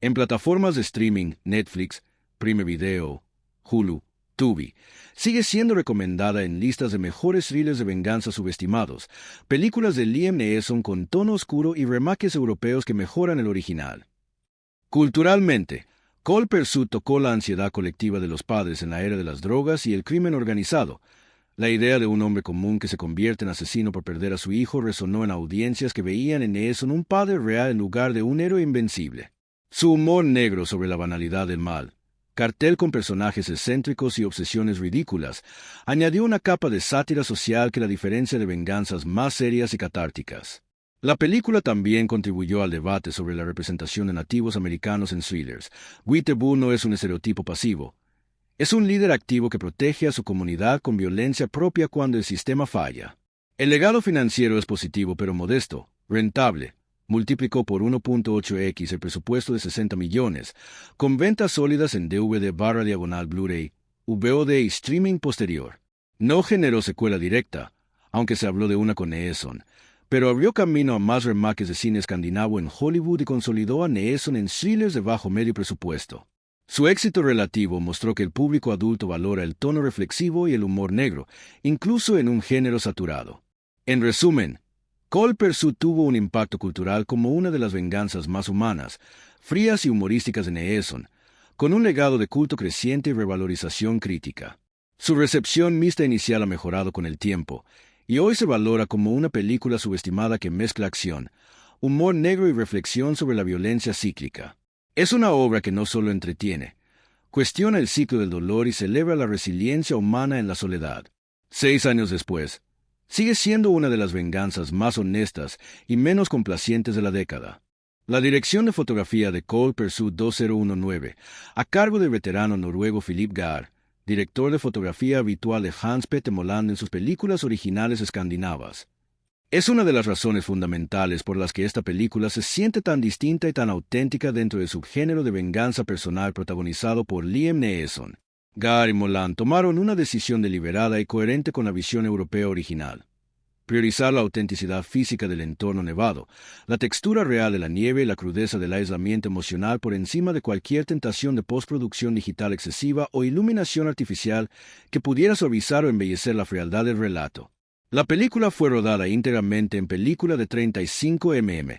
En plataformas de streaming, Netflix, Prime Video, Hulu, Tubi, sigue siendo recomendada en listas de mejores thrillers de venganza subestimados, películas de Liam Neeson con tono oscuro y remakes europeos que mejoran el original. Culturalmente, Cold Pursuit tocó la ansiedad colectiva de los padres en la era de las drogas y el crimen organizado. La idea de un hombre común que se convierte en asesino por perder a su hijo resonó en audiencias que veían en Neeson un padre real en lugar de un héroe invencible. Su humor negro sobre la banalidad del mal, cartel con personajes excéntricos y obsesiones ridículas, añadió una capa de sátira social que la diferencia de venganzas más serias y catárticas. La película también contribuyó al debate sobre la representación de nativos americanos en thrillers. Witable no es un estereotipo pasivo. Es un líder activo que protege a su comunidad con violencia propia cuando el sistema falla. El legado financiero es positivo pero modesto, rentable. Multiplicó por 1.8x el presupuesto de 60 millones, con ventas sólidas en DVD/diagonal Blu-ray, VOD y streaming posterior. No generó secuela directa, aunque se habló de una con Neeson, pero abrió camino a más remakes de cine escandinavo en Hollywood y consolidó a Neeson en thrillers de bajo medio presupuesto. Su éxito relativo mostró que el público adulto valora el tono reflexivo y el humor negro, incluso en un género saturado. En resumen, Cold Pursuit tuvo un impacto cultural como una de las venganzas más humanas, frías y humorísticas de Neeson, con un legado de culto creciente y revalorización crítica. Su recepción mixta inicial ha mejorado con el tiempo, y hoy se valora como una película subestimada que mezcla acción, humor negro y reflexión sobre la violencia cíclica. Es una obra que no solo entretiene, cuestiona el ciclo del dolor y celebra la resiliencia humana en la soledad. 6 años después, sigue siendo una de las venganzas más honestas y menos complacientes de la década. La dirección de fotografía de Cold Pursuit 2019, a cargo del veterano noruego Philip Gahr, director de fotografía habitual de Hans Petter Moland en sus películas originales escandinavas. Es una de las razones fundamentales por las que esta película se siente tan distinta y tan auténtica dentro del subgénero de venganza personal protagonizado por Liam Neeson. Gahr y Moland tomaron una decisión deliberada y coherente con la visión europea original. priorizar la autenticidad física del entorno nevado, la textura real de la nieve y la crudeza del aislamiento emocional por encima de cualquier tentación de postproducción digital excesiva o iluminación artificial que pudiera suavizar o embellecer la frialdad del relato. La película fue rodada íntegramente en película de 35 mm,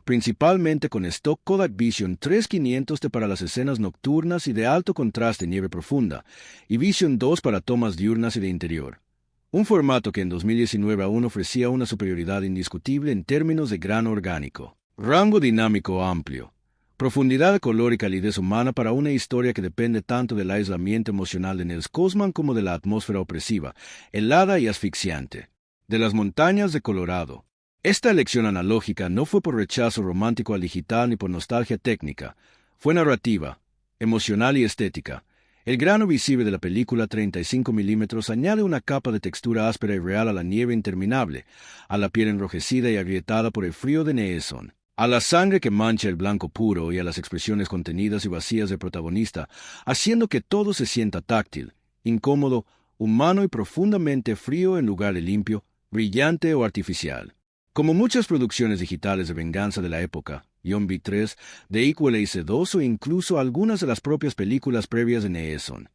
principalmente con stock Kodak Vision 3500 para las escenas nocturnas y de alto contraste nieve profunda, y Vision 2 para tomas diurnas y de interior. Un formato que en 2019 aún ofrecía una superioridad indiscutible en términos de grano orgánico. Rango dinámico amplio. Profundidad de color y calidez humana para una historia que depende tanto del aislamiento emocional de Nels Cosman como de la atmósfera opresiva, helada y asfixiante de las montañas de Colorado. Esta elección analógica no fue por rechazo romántico al digital ni por nostalgia técnica. Fue narrativa, emocional y estética. El grano visible de la película 35 mm añade una capa de textura áspera y real a la nieve interminable, a la piel enrojecida y agrietada por el frío de Neeson, a la sangre que mancha el blanco puro y a las expresiones contenidas y vacías del protagonista, haciendo que todo se sienta táctil, incómodo, humano y profundamente frío en lugar de limpio, brillante o artificial. Como muchas producciones digitales de venganza de la época, John Wick 3, The Equalizer 2 o incluso algunas de las propias películas previas de Neeson.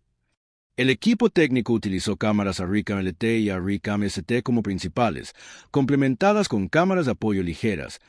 El equipo técnico utilizó cámaras Arricam LT y Arricam ST como principales, complementadas con cámaras de apoyo ligeras,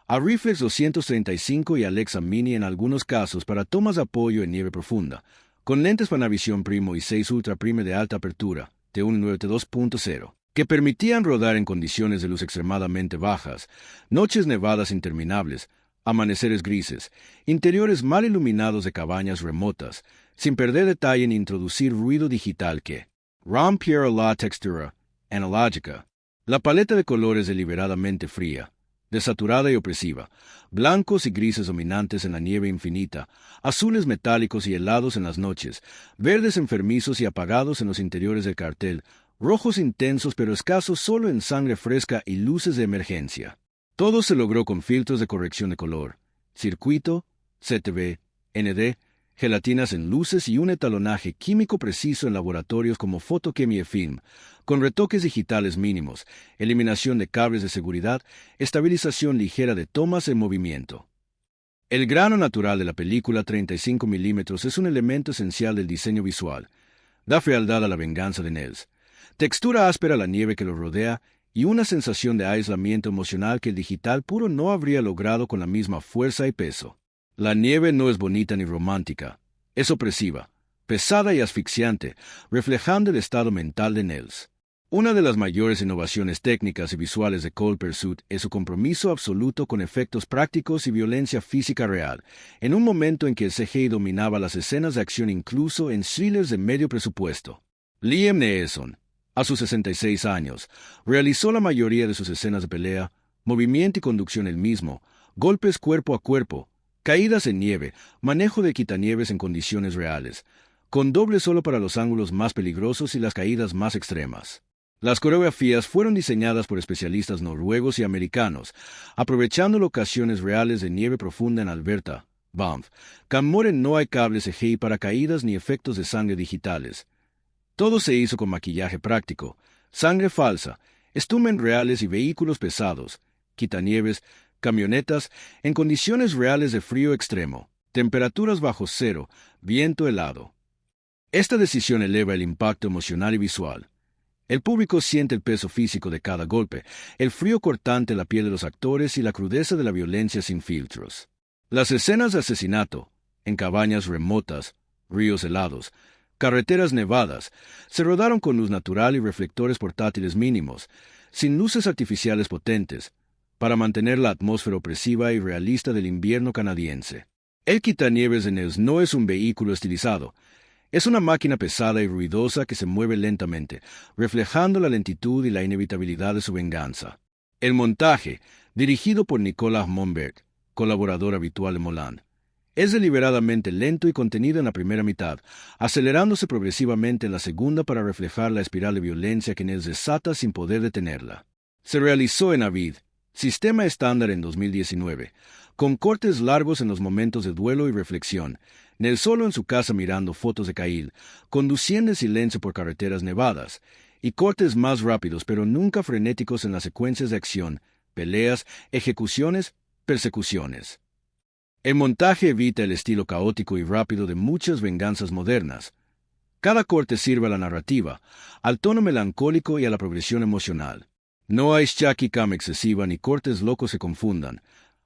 Arriflex 235 y Alexa Mini en algunos casos para tomas de apoyo en nieve profunda, con lentes Panavision Primo y 6 Ultra Prime de alta apertura, T1 T2.0. Que permitían rodar en condiciones de luz extremadamente bajas, noches nevadas interminables, amaneceres grises, interiores mal iluminados de cabañas remotas, sin perder detalle en introducir ruido digital que rompiera la textura analógica. La paleta de colores deliberadamente fría, desaturada y opresiva, blancos y grises dominantes en la nieve infinita, azules metálicos y helados en las noches, verdes enfermizos y apagados en los interiores del cartel, rojos intensos pero escasos solo en sangre fresca y luces de emergencia. Todo se logró con filtros de corrección de color, circuito, CTV, ND, gelatinas en luces y un etalonaje químico preciso en laboratorios como Photochemie Film, con retoques digitales mínimos, eliminación de cables de seguridad, estabilización ligera de tomas en movimiento. El grano natural de la película 35 mm es un elemento esencial del diseño visual. Da frialdad a la venganza de Nels, textura áspera a la nieve que lo rodea y una sensación de aislamiento emocional que el digital puro no habría logrado con la misma fuerza y peso. La nieve no es bonita ni romántica, es opresiva, pesada y asfixiante, reflejando el estado mental de Nels. Una de las mayores innovaciones técnicas y visuales de Cold Pursuit es su compromiso absoluto con efectos prácticos y violencia física real, en un momento en que el CGI dominaba las escenas de acción incluso en thrillers de medio presupuesto. Liam Neeson, a sus 66 años, realizó la mayoría de sus escenas de pelea, movimiento y conducción él mismo, golpes cuerpo a cuerpo, caídas en nieve, manejo de quitanieves en condiciones reales, con doble solo para los ángulos más peligrosos y las caídas más extremas. Las coreografías fueron diseñadas por especialistas noruegos y americanos, aprovechando locaciones reales de nieve profunda en Alberta, Banff. Camoren no hay cables CGI para caídas ni efectos de sangre digitales. Todo se hizo con maquillaje práctico, sangre falsa, estumen reales y vehículos pesados, quitanieves, camionetas, en condiciones reales de frío extremo, temperaturas bajo cero, viento helado. Esta decisión eleva el impacto emocional y visual. El público siente el peso físico de cada golpe, el frío cortante en la piel de los actores y la crudeza de la violencia sin filtros. Las escenas de asesinato, en cabañas remotas, ríos helados, carreteras nevadas, se rodaron con luz natural y reflectores portátiles mínimos, sin luces artificiales potentes, para mantener la atmósfera opresiva y realista del invierno canadiense. El quitanieves de Nels no es un vehículo estilizado, es una máquina pesada y ruidosa que se mueve lentamente, reflejando la lentitud y la inevitabilidad de su venganza. El montaje, dirigido por Nicolas Monberg, colaborador habitual de Molan, es deliberadamente lento y contenido en la primera mitad, acelerándose progresivamente en la segunda para reflejar la espiral de violencia que Nels desata sin poder detenerla. Se realizó en Avid, sistema estándar en 2019, con cortes largos en los momentos de duelo y reflexión, Nels solo en su casa mirando fotos de Kyle, conduciendo en silencio por carreteras nevadas, y cortes más rápidos pero nunca frenéticos en las secuencias de acción, peleas, ejecuciones, persecuciones. El montaje evita el estilo caótico y rápido de muchas venganzas modernas. Cada corte sirve a la narrativa, al tono melancólico y a la progresión emocional. No hay shaky cam excesiva ni cortes locos que confundan.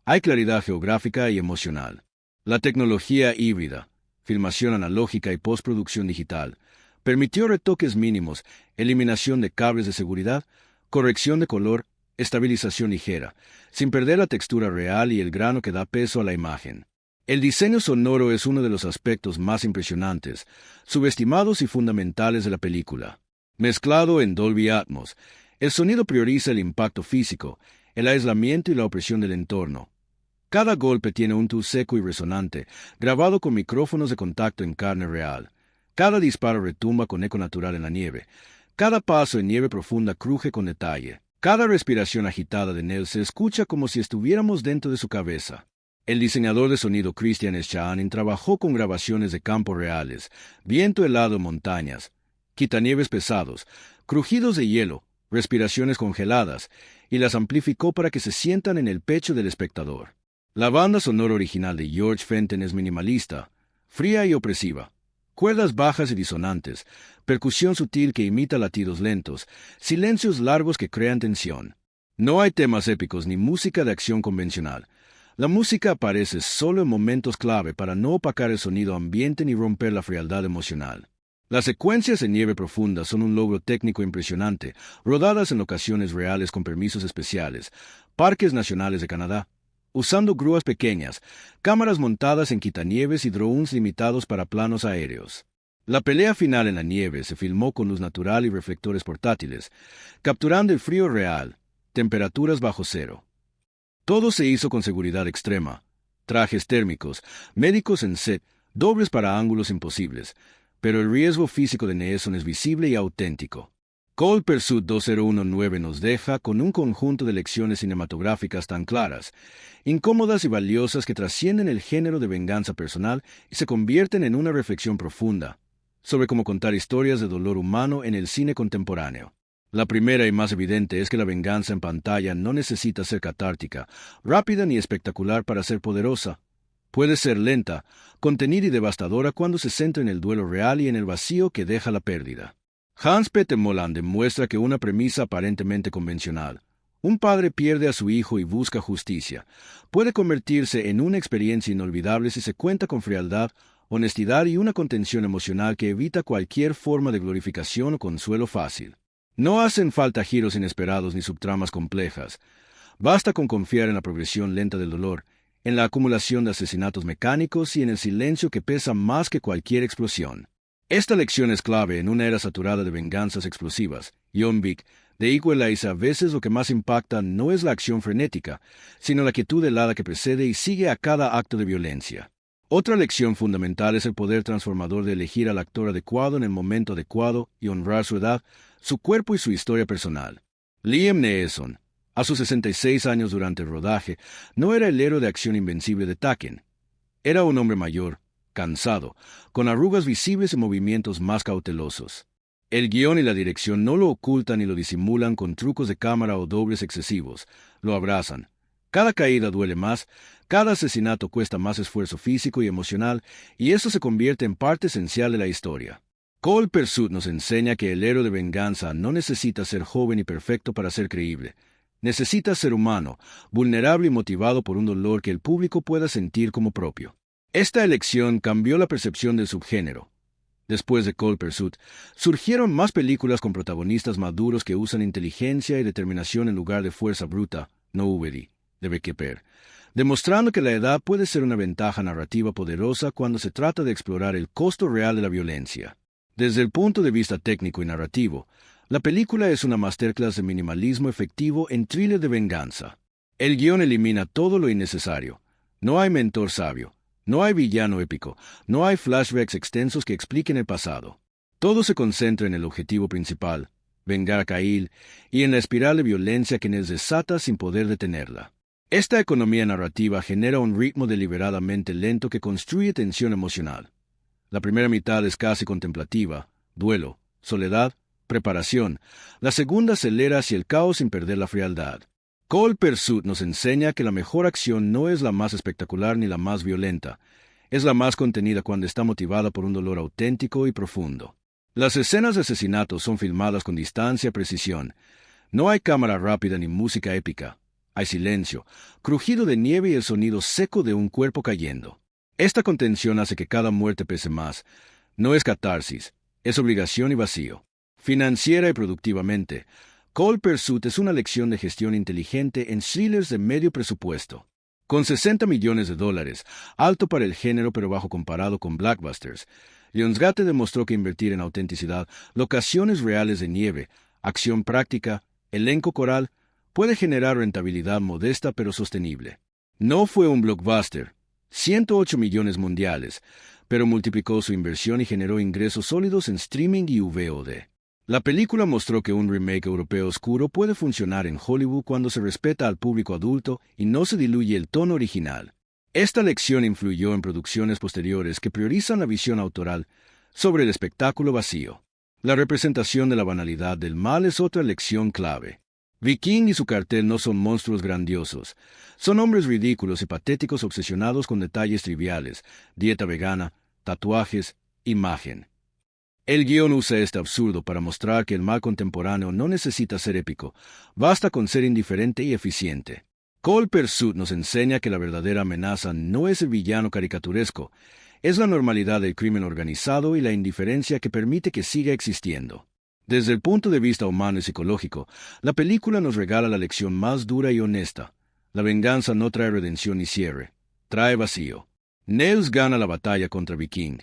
Hay claridad geográfica y emocional. La tecnología híbrida, filmación analógica y postproducción digital, permitió retoques mínimos, eliminación de cables de seguridad, corrección de color, estabilización ligera, sin perder la textura real y el grano que da peso a la imagen. El diseño sonoro es uno de los aspectos más impresionantes, subestimados y fundamentales de la película. Mezclado en Dolby Atmos, el sonido prioriza el impacto físico, el aislamiento y la opresión del entorno. Cada golpe tiene un tu seco y resonante, grabado con micrófonos de contacto en carne real. Cada disparo retumba con eco natural en la nieve. Cada paso en nieve profunda cruje con detalle. Cada respiración agitada de Nell se escucha como si estuviéramos dentro de su cabeza. El diseñador de sonido Christian Schaanen trabajó con grabaciones de campo reales, viento helado en montañas, quitanieves pesados, crujidos de hielo, respiraciones congeladas, y las amplificó para que se sientan en el pecho del espectador. La banda sonora original de George Fenton es minimalista, fría y opresiva. Cuerdas bajas y disonantes, percusión sutil que imita latidos lentos, silencios largos que crean tensión. No hay temas épicos ni música de acción convencional. La música aparece solo en momentos clave para no opacar el sonido ambiente ni romper la frialdad emocional. Las secuencias en nieve profunda son un logro técnico impresionante, rodadas en locaciones reales con permisos especiales, parques nacionales de Canadá, usando grúas pequeñas, cámaras montadas en quitanieves y drones limitados para planos aéreos. La pelea final en la nieve se filmó con luz natural y reflectores portátiles, capturando el frío real, temperaturas bajo cero. Todo se hizo con seguridad extrema, trajes térmicos, médicos en set, dobles para ángulos imposibles, pero el riesgo físico de Neeson es visible y auténtico. Cold Pursuit 2019 nos deja con un conjunto de lecciones cinematográficas tan claras, incómodas y valiosas que trascienden el género de venganza personal y se convierten en una reflexión profunda sobre cómo contar historias de dolor humano en el cine contemporáneo. La primera y más evidente es que la venganza en pantalla no necesita ser catártica, rápida ni espectacular para ser poderosa. Puede ser lenta, contenida y devastadora cuando se centra en el duelo real y en el vacío que deja la pérdida. Hans-Peter Moland demuestra que una premisa aparentemente convencional, un padre pierde a su hijo y busca justicia, puede convertirse en una experiencia inolvidable si se cuenta con frialdad, honestidad y una contención emocional que evita cualquier forma de glorificación o consuelo fácil. No hacen falta giros inesperados ni subtramas complejas. Basta con confiar en la progresión lenta del dolor, en la acumulación de asesinatos mecánicos y en el silencio que pesa más que cualquier explosión. Esta lección es clave en una era saturada de venganzas explosivas. John Wick, de Equalizer, a veces lo que más impacta no es la acción frenética, sino la quietud helada que precede y sigue a cada acto de violencia. Otra lección fundamental es el poder transformador de elegir al actor adecuado en el momento adecuado y honrar su edad, su cuerpo y su historia personal. Liam Neeson, a sus 66 años durante el rodaje, no era el héroe de acción invencible de Taken. Era un hombre mayor, cansado, con arrugas visibles y movimientos más cautelosos. El guión y la dirección no lo ocultan ni lo disimulan con trucos de cámara o dobles excesivos, lo abrazan. Cada caída duele más, cada asesinato cuesta más esfuerzo físico y emocional, y eso se convierte en parte esencial de la historia. Cold Pursuit nos enseña que el héroe de venganza no necesita ser joven y perfecto para ser creíble. Necesita ser humano, vulnerable y motivado por un dolor que el público pueda sentir como propio. Esta elección cambió la percepción del subgénero. Después de Cold Pursuit, surgieron más películas con protagonistas maduros que usan inteligencia y determinación en lugar de fuerza bruta, Nobody, de Becky Pearl, demostrando que la edad puede ser una ventaja narrativa poderosa cuando se trata de explorar el costo real de la violencia. Desde el punto de vista técnico y narrativo, la película es una masterclass de minimalismo efectivo en thriller de venganza. El guión elimina todo lo innecesario. No hay mentor sabio. No hay villano épico, no hay flashbacks extensos que expliquen el pasado. Todo se concentra en el objetivo principal, vengar a Kyle, y en la espiral de violencia que nos desata sin poder detenerla. Esta economía narrativa genera un ritmo deliberadamente lento que construye tensión emocional. La primera mitad es casi contemplativa, duelo, soledad, preparación. La segunda acelera hacia el caos sin perder la frialdad. Cold Pursuit nos enseña que la mejor acción no es la más espectacular ni la más violenta. Es la más contenida cuando está motivada por un dolor auténtico y profundo. Las escenas de asesinato son filmadas con distancia y precisión. No hay cámara rápida ni música épica. Hay silencio, crujido de nieve y el sonido seco de un cuerpo cayendo. Esta contención hace que cada muerte pese más. No es catarsis, es obligación y vacío. Financiera y productivamente, Cold Pursuit es una lección de gestión inteligente en thrillers de medio presupuesto. Con $60 millones, alto para el género pero bajo comparado con blockbusters, Lionsgate demostró que invertir en autenticidad, locaciones reales de nieve, acción práctica, elenco coral, puede generar rentabilidad modesta pero sostenible. No fue un blockbuster, 108 millones mundiales, pero multiplicó su inversión y generó ingresos sólidos en streaming y VOD. La película mostró que un remake europeo oscuro puede funcionar en Hollywood cuando se respeta al público adulto y no se diluye el tono original. Esta lección influyó en producciones posteriores que priorizan la visión autoral sobre el espectáculo vacío. La representación de la banalidad del mal es otra lección clave. Viking y su cartel no son monstruos grandiosos, son hombres ridículos y patéticos obsesionados con detalles triviales, dieta vegana, tatuajes, imagen. El guión usa este absurdo para mostrar que el mal contemporáneo no necesita ser épico, basta con ser indiferente y eficiente. Cold Pursuit nos enseña que la verdadera amenaza no es el villano caricaturesco, es la normalidad del crimen organizado y la indiferencia que permite que siga existiendo. Desde el punto de vista humano y psicológico, la película nos regala la lección más dura y honesta. La venganza no trae redención ni cierre, trae vacío. Nels gana la batalla contra Viking,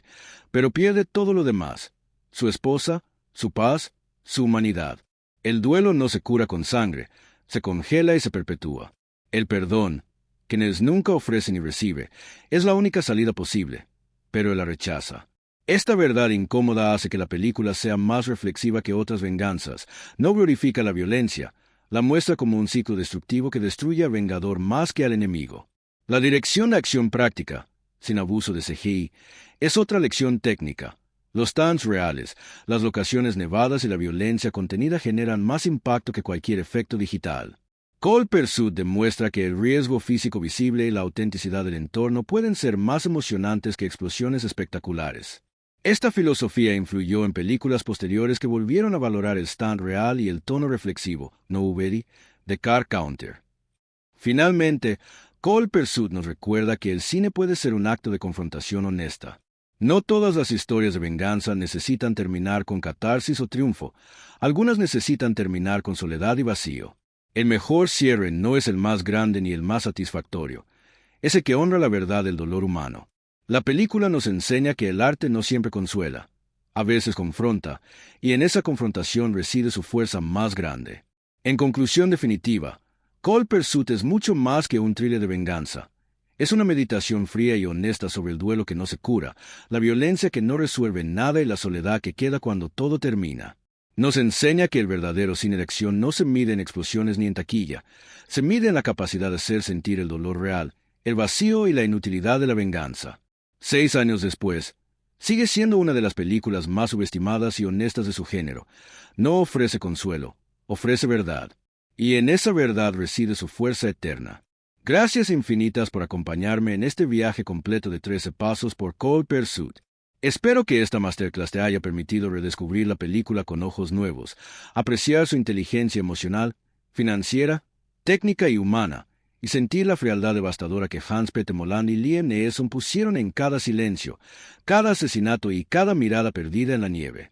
pero pierde todo lo demás. Su esposa, su paz, su humanidad. El duelo no se cura con sangre, se congela y se perpetúa. El perdón, que Nels nunca ofrece ni recibe, es la única salida posible, pero él la rechaza. Esta verdad incómoda hace que la película sea más reflexiva que otras venganzas. No glorifica la violencia, la muestra como un ciclo destructivo que destruye al vengador más que al enemigo. La dirección de acción práctica, sin abuso de CGI, es otra lección técnica. Los stunts reales, las locaciones nevadas y la violencia contenida generan más impacto que cualquier efecto digital. Cold Pursuit demuestra que el riesgo físico visible y la autenticidad del entorno pueden ser más emocionantes que explosiones espectaculares. Esta filosofía influyó en películas posteriores que volvieron a valorar el stunt real y el tono reflexivo, Nobody, de Car Counter. Finalmente, Cold Pursuit nos recuerda que el cine puede ser un acto de confrontación honesta. No todas las historias de venganza necesitan terminar con catarsis o triunfo. Algunas necesitan terminar con soledad y vacío. El mejor cierre no es el más grande ni el más satisfactorio. Es el que honra la verdad del dolor humano. La película nos enseña que el arte no siempre consuela. A veces confronta, y en esa confrontación reside su fuerza más grande. En conclusión definitiva, Cold Pursuit es mucho más que un thriller de venganza. Es una meditación fría y honesta sobre el duelo que no se cura, la violencia que no resuelve nada y la soledad que queda cuando todo termina. Nos enseña que el verdadero cine de acción no se mide en explosiones ni en taquilla, se mide en la capacidad de hacer sentir el dolor real, el vacío y la inutilidad de la venganza. 6 años después, sigue siendo una de las películas más subestimadas y honestas de su género. No ofrece consuelo, ofrece verdad. Y en esa verdad reside su fuerza eterna. Gracias infinitas por acompañarme en este viaje completo de 13 pasos por Cold Pursuit. Espero que esta masterclass te haya permitido redescubrir la película con ojos nuevos, apreciar su inteligencia emocional, financiera, técnica y humana, y sentir la frialdad devastadora que Hans-Peter Moland y Liam Neeson pusieron en cada silencio, cada asesinato y cada mirada perdida en la nieve.